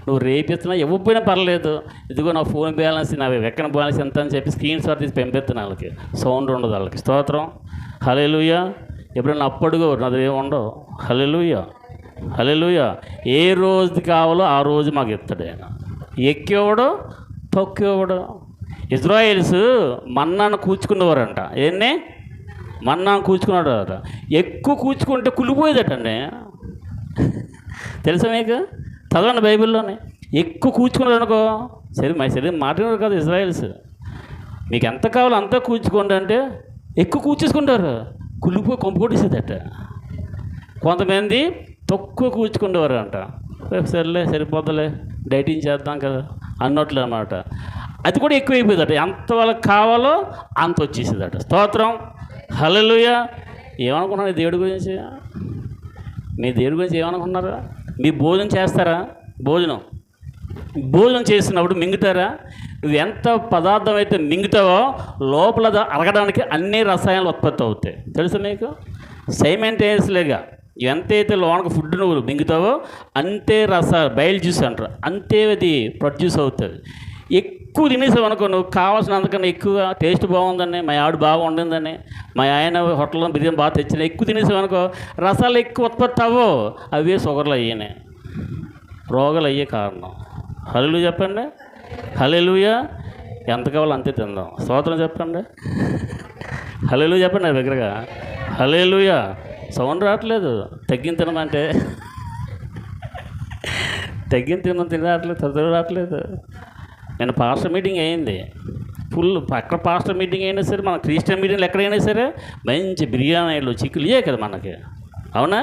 నువ్వు రేపు ఇస్తున్నా ఇవ్వకపోయినా పర్లేదు, ఇదిగో నా ఫోన్ బ్యాలెన్స్, నా ఎక్కడ బ్యాలెన్స్ ఎంత అని చెప్పి స్క్రీన్ షాట్ తీసి పంపిస్తాను. వాళ్ళకి సౌండ్ ఉండదు, వాళ్ళకి. స్తోత్రం. హల్లెలూయా. ఎప్పుడైనా అప్పడుగో నాది ఏమి ఉండవు. హల్లెలూయా, హల్లెలూయా. ఏ రోజు కావాలో ఆ రోజు మాకు ఇస్తాడు ఆయన. ఎక్కేవాడు తొక్కేవాడు. ఇజ్రాయేల్స్ మన్నాను కూర్చుకునేవారంట. ఏంటి? మన్నాను కూర్చుకున్నాడు. ఎక్కువ కూర్చుకుంటే కులిపోయేదటండి. తెలుసా మీకు? చదవండి బైబిల్లోనే. ఎక్కువ కూర్చుకున్నాడు అనుకో, సరే మాట్లాడారు కదా ఇజ్రాయేల్స్. మీకు ఎంత కావాలో అంతా కూర్చుకోండి అంటే ఎక్కువ కూర్చేసుకుంటారు, కులిపోయి కొంపు కొట్టేసేదట. కొంతమంది తక్కువ కూర్చుకుండేవారు అంట. సరేలే సరిపోతలే, డైటింగ్ చేద్దాం కదా అన్నట్లు అన్నమాట. అది కూడా ఎక్కువ అయిపోయిందట. ఎంత వాళ్ళకి కావాలో అంత వచ్చేసేదట. స్తోత్రం. హల్లెలూయా. ఏమనుకున్నారు దేవుడి గురించి? మీ దేవుడి గురించి ఏమనుకున్నారా? మీ భోజనం చేస్తారా? భోజనం చేసినప్పుడు మింగుతారా? నువ్వు ఎంత పదార్థం అయితే మింగుతావో లోపల అరగడానికి అన్ని రసాయనాలు ఉత్పత్తి అవుతాయి. తెలుసా మీకు? సైమెంటేనియస్లీగా ఎంతైతే లోనకు ఫుడ్ నువ్వు మింగుతావో అంతే బయలు జ్యూస్ అంటారు, అంతే అది ప్రొడ్యూస్ అవుతుంది. ఎక్కువ తినేసావు అనుకో, నువ్వు కావాల్సినందుకన్నా ఎక్కువ టేస్ట్ బాగుందని, మా ఆవిడ బాగా వండిందని, మా ఆయన హోటల్లో బిర్యానీ బాగా తెచ్చిన, ఎక్కువ తినేసావు అనుకో, రసాలు ఎక్కువ ఉత్పత్తి అవ్వవు. అవే షుగర్లు అయ్యాయి, రోగాలు అయ్యే కారణం. హల్లెలూయా చెప్పండి. హల్లెలూయా. ఎంత కావాలో అంతే తిందాం. స్తోత్రం చెప్పండి. హల్లెలూయా చెప్పండి నా దగ్గరగా. హల్లెలూయా. సౌండ్ రావట్లేదు, తగ్గించడం అంటే తగ్గిన తినట్లేదు, చదువు రావట్లేదు. నేను పాస్టర్ మీటింగ్ అయింది, ఫుల్ అక్కడ పాస్టర్ మీటింగ్ అయినా సరే, మన క్రిస్టియన్ మీటింగ్లు ఎక్కడైనా సరే మంచి బిర్యానీలు చిక్కులు ఇవే కదా మనకి. అవునా?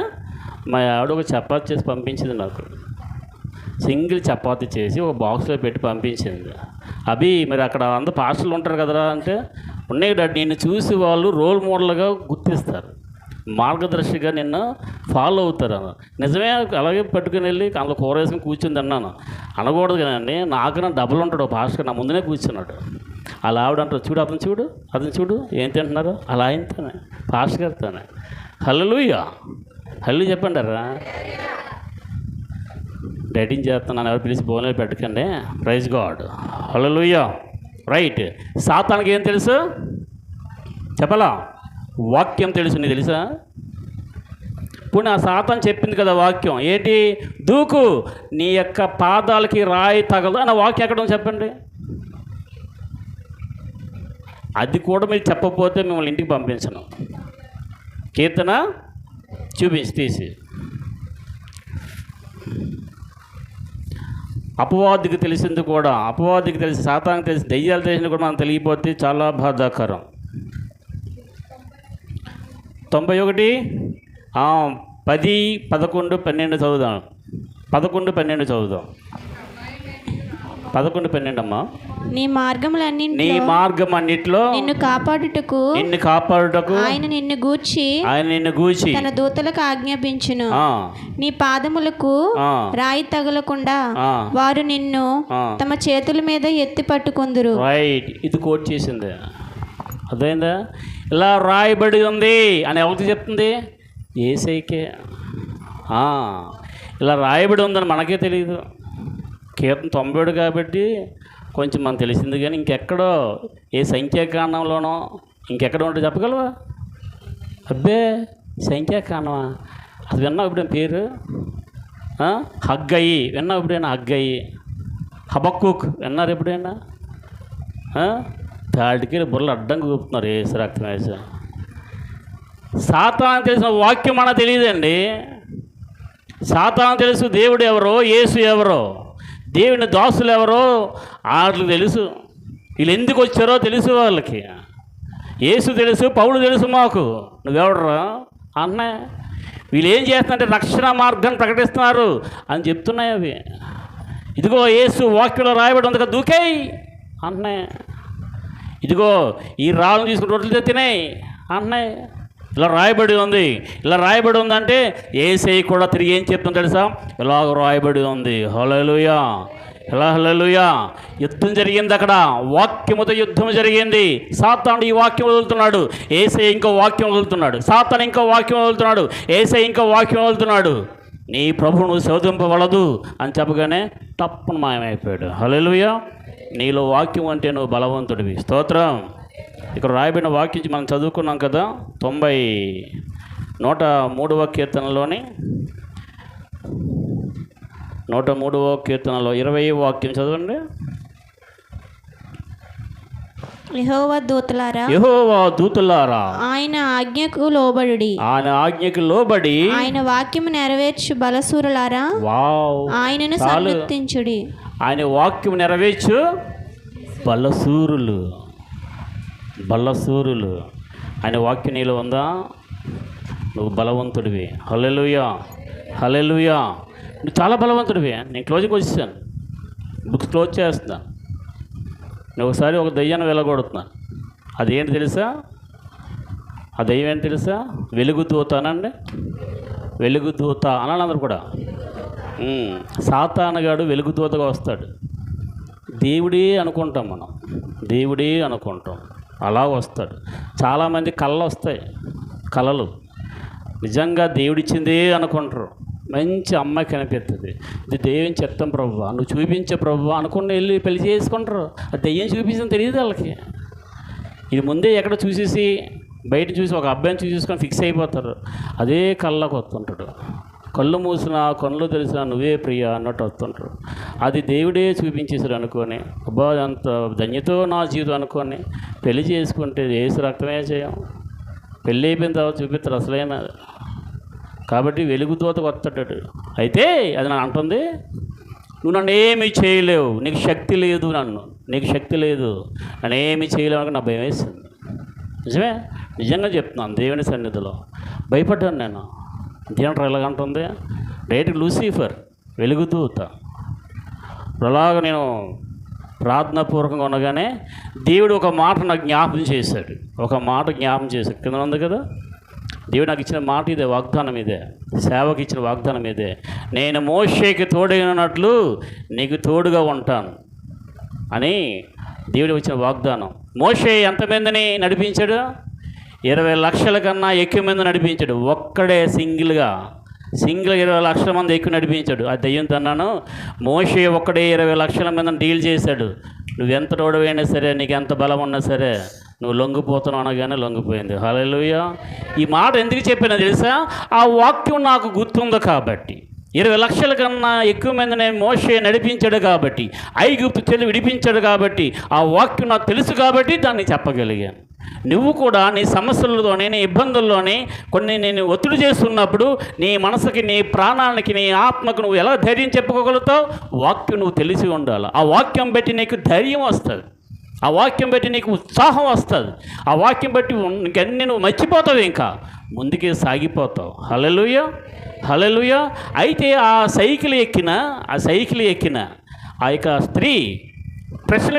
మా ఆవిడ ఒక చపాతీ చేసి పంపించింది నాకు, సింగిల్ చపాతీ చేసి ఒక బాక్స్లో పెట్టి పంపించింది. అవి మరి అక్కడ అందరూ పాస్టర్లు ఉంటారు కదరా అంటే, ఉన్నాయి డాడీ, నిన్ను చూసి వాళ్ళు రోల్ మోడల్గా గుర్తిస్తారు, మార్గదర్శిగా నిన్ను ఫాలో అవుతారు అన్న. నిజమే, అలాగే పట్టుకుని వెళ్ళి అందులో కూర వేసుకుని కూర్చుంది అన్నాను. అనకూడదు కదండి, నాకన్నా డబ్బులు ఉంటాడు పాస్టర్, నా ముందునే కూర్చున్నాడు. అలా ఆవిడ అంటారు, చూడు అతను చూడు ఏం తింటున్నారు, అలా ఆయనతోనే పాస్టర్ గారితోనే. హల్లెలూయా, హల్లు చెప్పండారా. డైటింగ్ చేస్తున్నాను, ఎవరు పిలిచి భోజనాలు పెట్టకండి. ప్రైజ్ గాడ్, హల్లెలూయా. రైట్. సాతానికి ఏం తెలుసు చెప్పాలా? వాక్యం తెలుసు. నీకు తెలుసా? ఇప్పుడు ఆ సాతాను చెప్పింది కదా వాక్యం ఏంటి? దూకు, నీ యొక్క పాదాలకి రాయి తగలదు అన్న వాక్యం ఎక్కడ ఉంది చెప్పండి. అది కూడా మీరు చెప్పకపోతే మిమ్మల్ని ఇంటికి పంపించను. కీర్తన చూపించి తీసి. అపవాదికి తెలిసింది కూడా, అపవాదికి తెలిసి, సాతానికి తెలిసి, దెయ్యాలు తెలిసింది కూడా మనం తెలియకపోతే చాలా బాధాకరం. 91 10 11 12 చదువుదాం. 11 12 చదువుదాం. 11 12 అమ్మా. నీ మార్గం అన్నిట్లో నిన్ను కాపాడుటకు ఆయన నిన్ను గూర్చి తన దూతలకు ఆజ్ఞాపించును. నీ పాదములకు రాయి తగలకుండా వారు నిన్ను తమ చేతుల మీద ఎత్తి పట్టుకొందురు. రైట్. ఇది కోట్ చేసింది, అదేందా? ఇలా రాయబడి ఉంది అని ఎవరికి చెప్తుంది? యేసయ్యకే. ఇలా రాయబడి ఉందని మనకే తెలియదు. కీర్తన 97 కాబట్టి కొంచెం మనకు తెలిసింది, కానీ ఇంకెక్కడో ఏ సంఖ్యాకాండంలోనో ఇంకెక్కడ ఉంటుంది చెప్పగలవా? అబ్బే, సంఖ్యాకాండమా? అది విన్నావు ఎప్పుడైనా పేరు? హగ్గయి విన్నావు ఎప్పుడైనా? హగ్గయి. హబక్కుక్ విన్నారు ఎప్పుడైనా? తాడికి బుర్రలు అడ్డంగా కూపుతున్నారు ఏసు రక్తం వేసి. సాతాను తెలిసిన వాక్యం మనకు తెలియదండి. సాతాను తెలుసు దేవుడు ఎవరో, యేసు ఎవరో, దేవుని దాసులు ఎవరో వాళ్ళకి తెలుసు. వీళ్ళు ఎందుకు వచ్చారో తెలుసు వాళ్ళకి. యేసు తెలుసు, పౌలు తెలుసు మాకు. నువ్వెవడరా అన్నా? వీళ్ళు ఏం చేస్తున్నారంటే రక్షణ మార్గాన్ని ప్రకటిస్తున్నారు అని చెప్తున్నాయి అవి. ఇదిగో యేసు వాక్యంలో రాయబడి ఉంది కదా, దూకేయి అన్నాయి. ఇదిగో ఈ రాళ్ళను తీసుకుని రొట్టెలు తినాయి అన్నాయి. ఇలా రాయబడి ఉంది. ఇలా రాయబడి ఉందంటే యేసయ్య కూడా తిరిగి ఏం చెప్తుందో తెలుసా? ఇలాగ రాయబడి ఉంది. హల్లెలూయా, ఇలా హల్లెలూయా. యుద్ధం జరిగింది అక్కడ, వాక్యముతో యుద్ధం జరిగింది. సాతాను ఈ వాక్యం వదులుతున్నాడు, యేసయ్య ఇంకో వాక్యం వదులుతున్నాడు. సాతాను ఇంకో వాక్యం వదులుతున్నాడు, యేసయ్య ఇంకో వాక్యం వదులుతున్నాడు. నీ ప్రభువును శోధింపవలదు అని చెప్పగానే తప్పున మాయమైపోయాడు. హల్లెలూయా. నీలో వాక్యం అంటే నువ్వు బలవంతుడివి. స్తోత్రం. ఇక్కడ రాయబడిన వాక్యం మనం చదువుకున్నాం కదా, 103వ కీర్తనలోని 103వ కీర్తనలో 20వ వాక్యం చదవండి. యెహోవా దూతలారా ఆయన ఆజ్ఞకు లోబడి ఆయన వాక్యము నెరవేర్చు బలసూరులారా ఆయనను సన్నుతించుడి. ఆయన వాక్యం నెరవేర్చు బలసూరులు. ఆయన వాక్యం నీలో ఉందా? నువ్వు బలవంతుడివి. హల్లెలూయా, హల్లెలూయా. నువ్వు చాలా బలవంతుడివి. నేను క్లోజింగ్ వచ్చేసాను, బుక్స్ క్లోజ్ చేస్తున్నాను. నేను ఒకసారి ఒక దయ్యాన్ని వెళ్ళగొడుతున్నాను. అదేంటి తెలుసా? ఆ దయ్యం ఏంటి తెలుసా? వెలుగుదూత అనండి. వెలుగుదూత అనాలి అందరు కూడా. సాతానుగాడు వెలుగుదూతగా వస్తాడు. దేవుడే అనుకుంటాం మనం, దేవుడే అనుకుంటాం. అలా వస్తాడు. చాలామంది కళలు వస్తాయి, కళలు నిజంగా దేవుడిచ్చిందే అనుకుంటారు. మంచి అమ్మాయి కనిపిస్తుంది, ఇది దెయ్యం చెప్తాం ప్రభువా, నువ్వు చూపించే ప్రభువా అనుకుని వెళ్ళి పెళ్లి చేసుకుంటారు. అది దెయ్యం చూపించని తెలియదు వాళ్ళకి. ఇది ముందే ఎక్కడ చూసేసి బయట చూసి ఒక అబ్బాయిని చూసేసుకొని ఫిక్స్ అయిపోతారు. అదే కళ్ళకు వస్తుంటాడు. కళ్ళు మూసినా కళ్ళు తెలిసినా నువ్వే ప్రియ అన్నట్టు వస్తుంటారు. అది దేవుడే చూపించేసాడు అనుకొని, అబ్బా అంత ధన్యతో నా జీవితం అనుకొని పెళ్లి చేసుకుంటే యేసు రక్తమే చేయం. పెళ్ళి అయిపోయిన తర్వాత చూపిస్తారు అసలైన. కాబట్టి వెలుగుదూతకు వస్తాడు. అయితే అది నాకు అంటుంది, నువ్వు నన్ను ఏమీ చేయలేవు, నీకు శక్తి లేదు, నీకు శక్తి లేదు, నన్ను ఏమీ చేయలేవు అని నా భయం వేసింది. నిజమే, నిజంగా చెప్తున్నాను, దేవుని సన్నిధిలో భయపడ్డాను నేను. దేవుడు ఎలాగంటుంది, రేటు లూసిఫర్ వెలుగుదూత. అలాగ నేను ప్రార్థనాపూర్వకంగా ఉండగానే దేవుడు ఒక మాట నాకు జ్ఞాపకం చేశాడు. కింద ఉంది కదా, దేవుడు నాకు ఇచ్చిన మాట ఇదే, వాగ్దానం ఇదే, సేవకి ఇచ్చిన వాగ్దానం ఇదే. నేను మోషేకి తోడైనట్లు నీకు తోడుగా ఉంటాను అని దేవుడు ఇచ్చిన వాగ్దానం. మోషే ఎంతమందిని నడిపించాడు? 20 లక్షల కన్నా ఎక్కువ మంది నడిపించాడు. ఒక్కడే సింగిల్ 20 లక్షల మంది ఎక్కువ నడిపించాడు. ఆ దెయ్యంతో అన్నాను, మోషే ఒక్కడే 20 లక్షల మందిని డీల్ చేశాడు. నువ్వెంత తోడవైనా సరే, నీకు ఎంత బలం ఉన్నా సరే, నువ్వు లొంగిపోతున్నావు అనగానే లొంగిపోయింది. హల్లెలూయా. ఈ మాట ఎందుకు చెప్పినా తెలుసా? ఆ వాక్యం నాకు గుర్తుంది కాబట్టి. 20 లక్షల కన్నా ఎక్కువ మందిని మోషే నడిపించాడు కాబట్టి, ఐగుప్తు విడిపించాడు కాబట్టి, ఆ వాక్యం నాకు తెలుసు కాబట్టి దాన్ని చెప్పగలిగాను. నువ్వు కూడా నీ సమస్యలతోనే, నీ ఇబ్బందుల్లోనే కొన్ని నేను ఒత్తిడి చేస్తున్నప్పుడు నీ మనసుకి, నీ ప్రాణానికి, నీ ఆత్మకు నువ్వు ఎలా ధైర్యం చెప్పుకోగలుగుతావు? వాక్యం నువ్వు తెలిసి ఉండాలి. ఆ వాక్యం బట్టి నీకు ధైర్యం వస్తుంది, ఆ వాక్యం బట్టి నీకు ఉత్సాహం వస్తుంది, ఆ వాక్యం బట్టి ఇంకన్నీ నువ్వు మర్చిపోతావు, ఇంకా ముందుకే సాగిపోతావు. హల్లెలూయా, హల్లెలూయా. అయితే ఆ సైకిల్ ఎక్కిన ఆ యొక్క స్త్రీ ప్రశ్న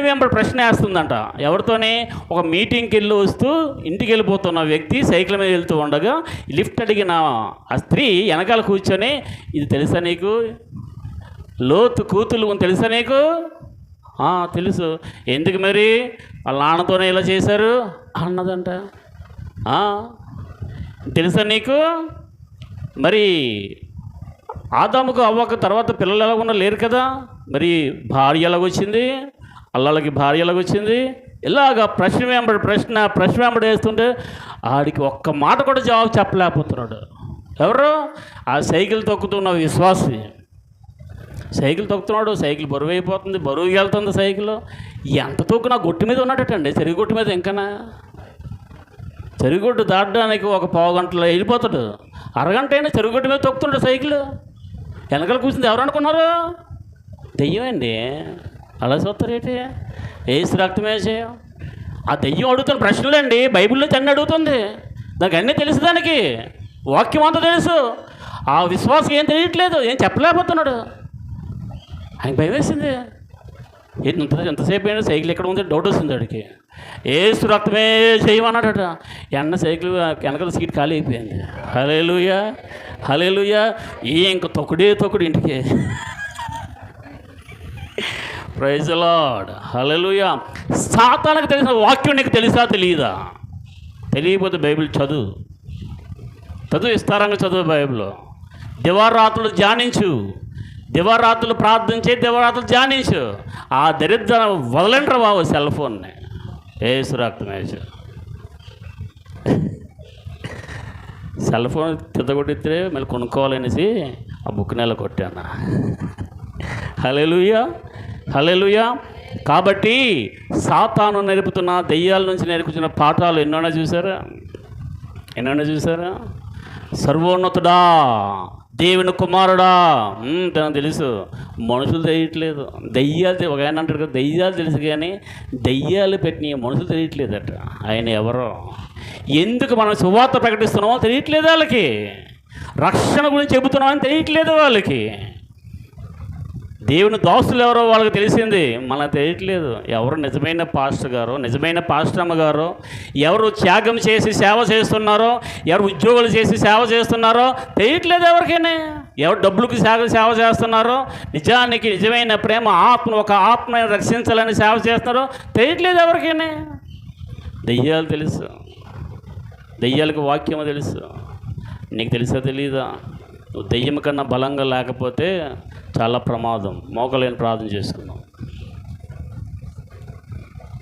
వేస్తుందంట. ఎవరితోనే? ఒక మీటింగ్కి వెళ్ళి వస్తూ ఇంటికి వెళ్ళిపోతున్న వ్యక్తి సైకిల్ మీద వెళ్తూ ఉండగా లిఫ్ట్ అడిగిన ఆ స్త్రీ వెనకాల కూర్చొని, ఇది తెలుసా నీకు? లోతు కూతులు తెలుసా నీకు? తెలుసు. ఎందుకు మరి వాళ్ళ నాన్నతోనే ఇలా చేశారు అన్నదంట. తెలుసా నీకు? మరి ఆదాముకు అవ్వకు తర్వాత పిల్లలు ఎలాగున్నా లేరు కదా, మరి భార్య ఎలాగొచ్చింది, అల్లాలకి భార్య ఎలాగొచ్చింది? ఇలాగా ప్రశ్న వెంబడి వేస్తుంటే ఆడికి ఒక్క మాట కూడా జవాబు చెప్పలేకపోతున్నాడు. ఎవరు? ఆ సైకిల్ తొక్కుతున్న విశ్వాసి. సైకిల్ తొక్కుతున్నాడు, సైకిల్ బరువు అయిపోతుంది, బరువుకి వెళ్తుంది సైకిల్. ఎంత తొక్కునా గొట్టు మీద ఉన్నట్టండి, చెరుగుొట్టు మీద. ఇంకనా చెరుగుొట్టు దాటడానికి ఒక పావు గంటలో వెళ్ళిపోతాడు, అరగంట అయినా చెరుగుొట్టు మీద తొక్కుతున్నాడు సైకిల్. వెనకాల కూర్చుంది ఎవరు అనుకున్నారు? దెయ్యం అండి. అలా చూస్తారేంటి? ఏసు రక్తమే చేయం. ఆ దెయ్యం అడుగుతున్న ప్రశ్నలండి బైబిల్లో తన్ని అడుగుతుంది. దానికి అన్నీ తెలుసు, దానికి వాక్యం అంతా తెలుసు. ఆ విశ్వాసం ఏం తెలియట్లేదు, ఏం చెప్పలేకపోతున్నాడు. ఆయన భయం వేసింది. ఎంతసేపు అయినా సైకిల్ ఎక్కడ ఉంది డౌట్ వస్తుంది వాడికి. ఏసు రక్తమే చేయమన్నాడట. సైకిల్ వెనకాల సీట్ ఖాళీ అయిపోయింది. హల్లెలూయా, హల్లెలూయా. ఇంక తొక్కుడు ఇంటికి. ప్రైజ్ ది లార్డ్, హల్లెలూయా. సాతానుకు తెలిసిన వాక్యం నీకు తెలుసా తెలియదా? తెలియకపోతే బైబిల్ చదువు విస్తారంగా చదువు. బైబిల్ దివారాత్రులు ధ్యానించు, దివారాత్రులు ప్రార్థించే, దివారాత్రులు ధ్యానించు. ఆ దరిద్రం వదలంటారు బాబు సెల్ ఫోన్ని. ఏసు రక్తమేసు. సెల్ ఫోన్ తిద్దగొట్టితే మళ్ళీ కొనుక్కోవాలనేసి ఆ బుక్ నెల కొట్టాను. హల్లెలూయా, హల్లెలూయా. కాబట్టి సాతాను నేర్పుతున్న, దెయ్యాల నుంచి నేర్పుతున్న పాఠాలు ఎన్నోనా చూసారా? సర్వోన్నతుడా, దేవుని కుమారుడా, తనకు తెలుసు. మనుషులు తెలియట్లేదు. దెయ్యాలు ఒక ఆయన అంటారు కదా, దెయ్యాలు తెలుసు కానీ దెయ్యాలు పెట్టిన మనుషులు తెలియట్లేదట. ఆయన ఎవరో, ఎందుకు మనం సువార్త ప్రకటిస్తున్నామో తెలియట్లేదు వాళ్ళకి, రక్షణ గురించి చెబుతున్నామని తెలియట్లేదు వాళ్ళకి. దేవుని దాసులు ఎవరో వాళ్ళకి తెలిసింది, మనకు తెలియట్లేదు. ఎవరు నిజమైన పాస్టర్ గారో, నిజమైన పాస్టర్ అమ్మ గారో, ఎవరు త్యాగం చేసి సేవ చేస్తున్నారో, ఎవరు ఉద్యోగాలు చేసి సేవ చేస్తున్నారో తెలియట్లేదు ఎవరికైనా. ఎవరు డబ్బులకు సేవ చేస్తున్నారో, నిజానికి నిజమైన ప్రేమ ఒక ఆత్మని రక్షించాలని సేవ చేస్తున్నారో తెలియట్లేదు ఎవరికైనా. దెయ్యాలు తెలుసు, దెయ్యాలకు వాక్యము తెలుసు. నీకు తెలుసా తెలీదా? నువ్వు దెయ్యం కన్నా బలంగా లేకపోతే చాలా ప్రమాదం. మోకలేని ప్రార్థన చేసుకున్నాం.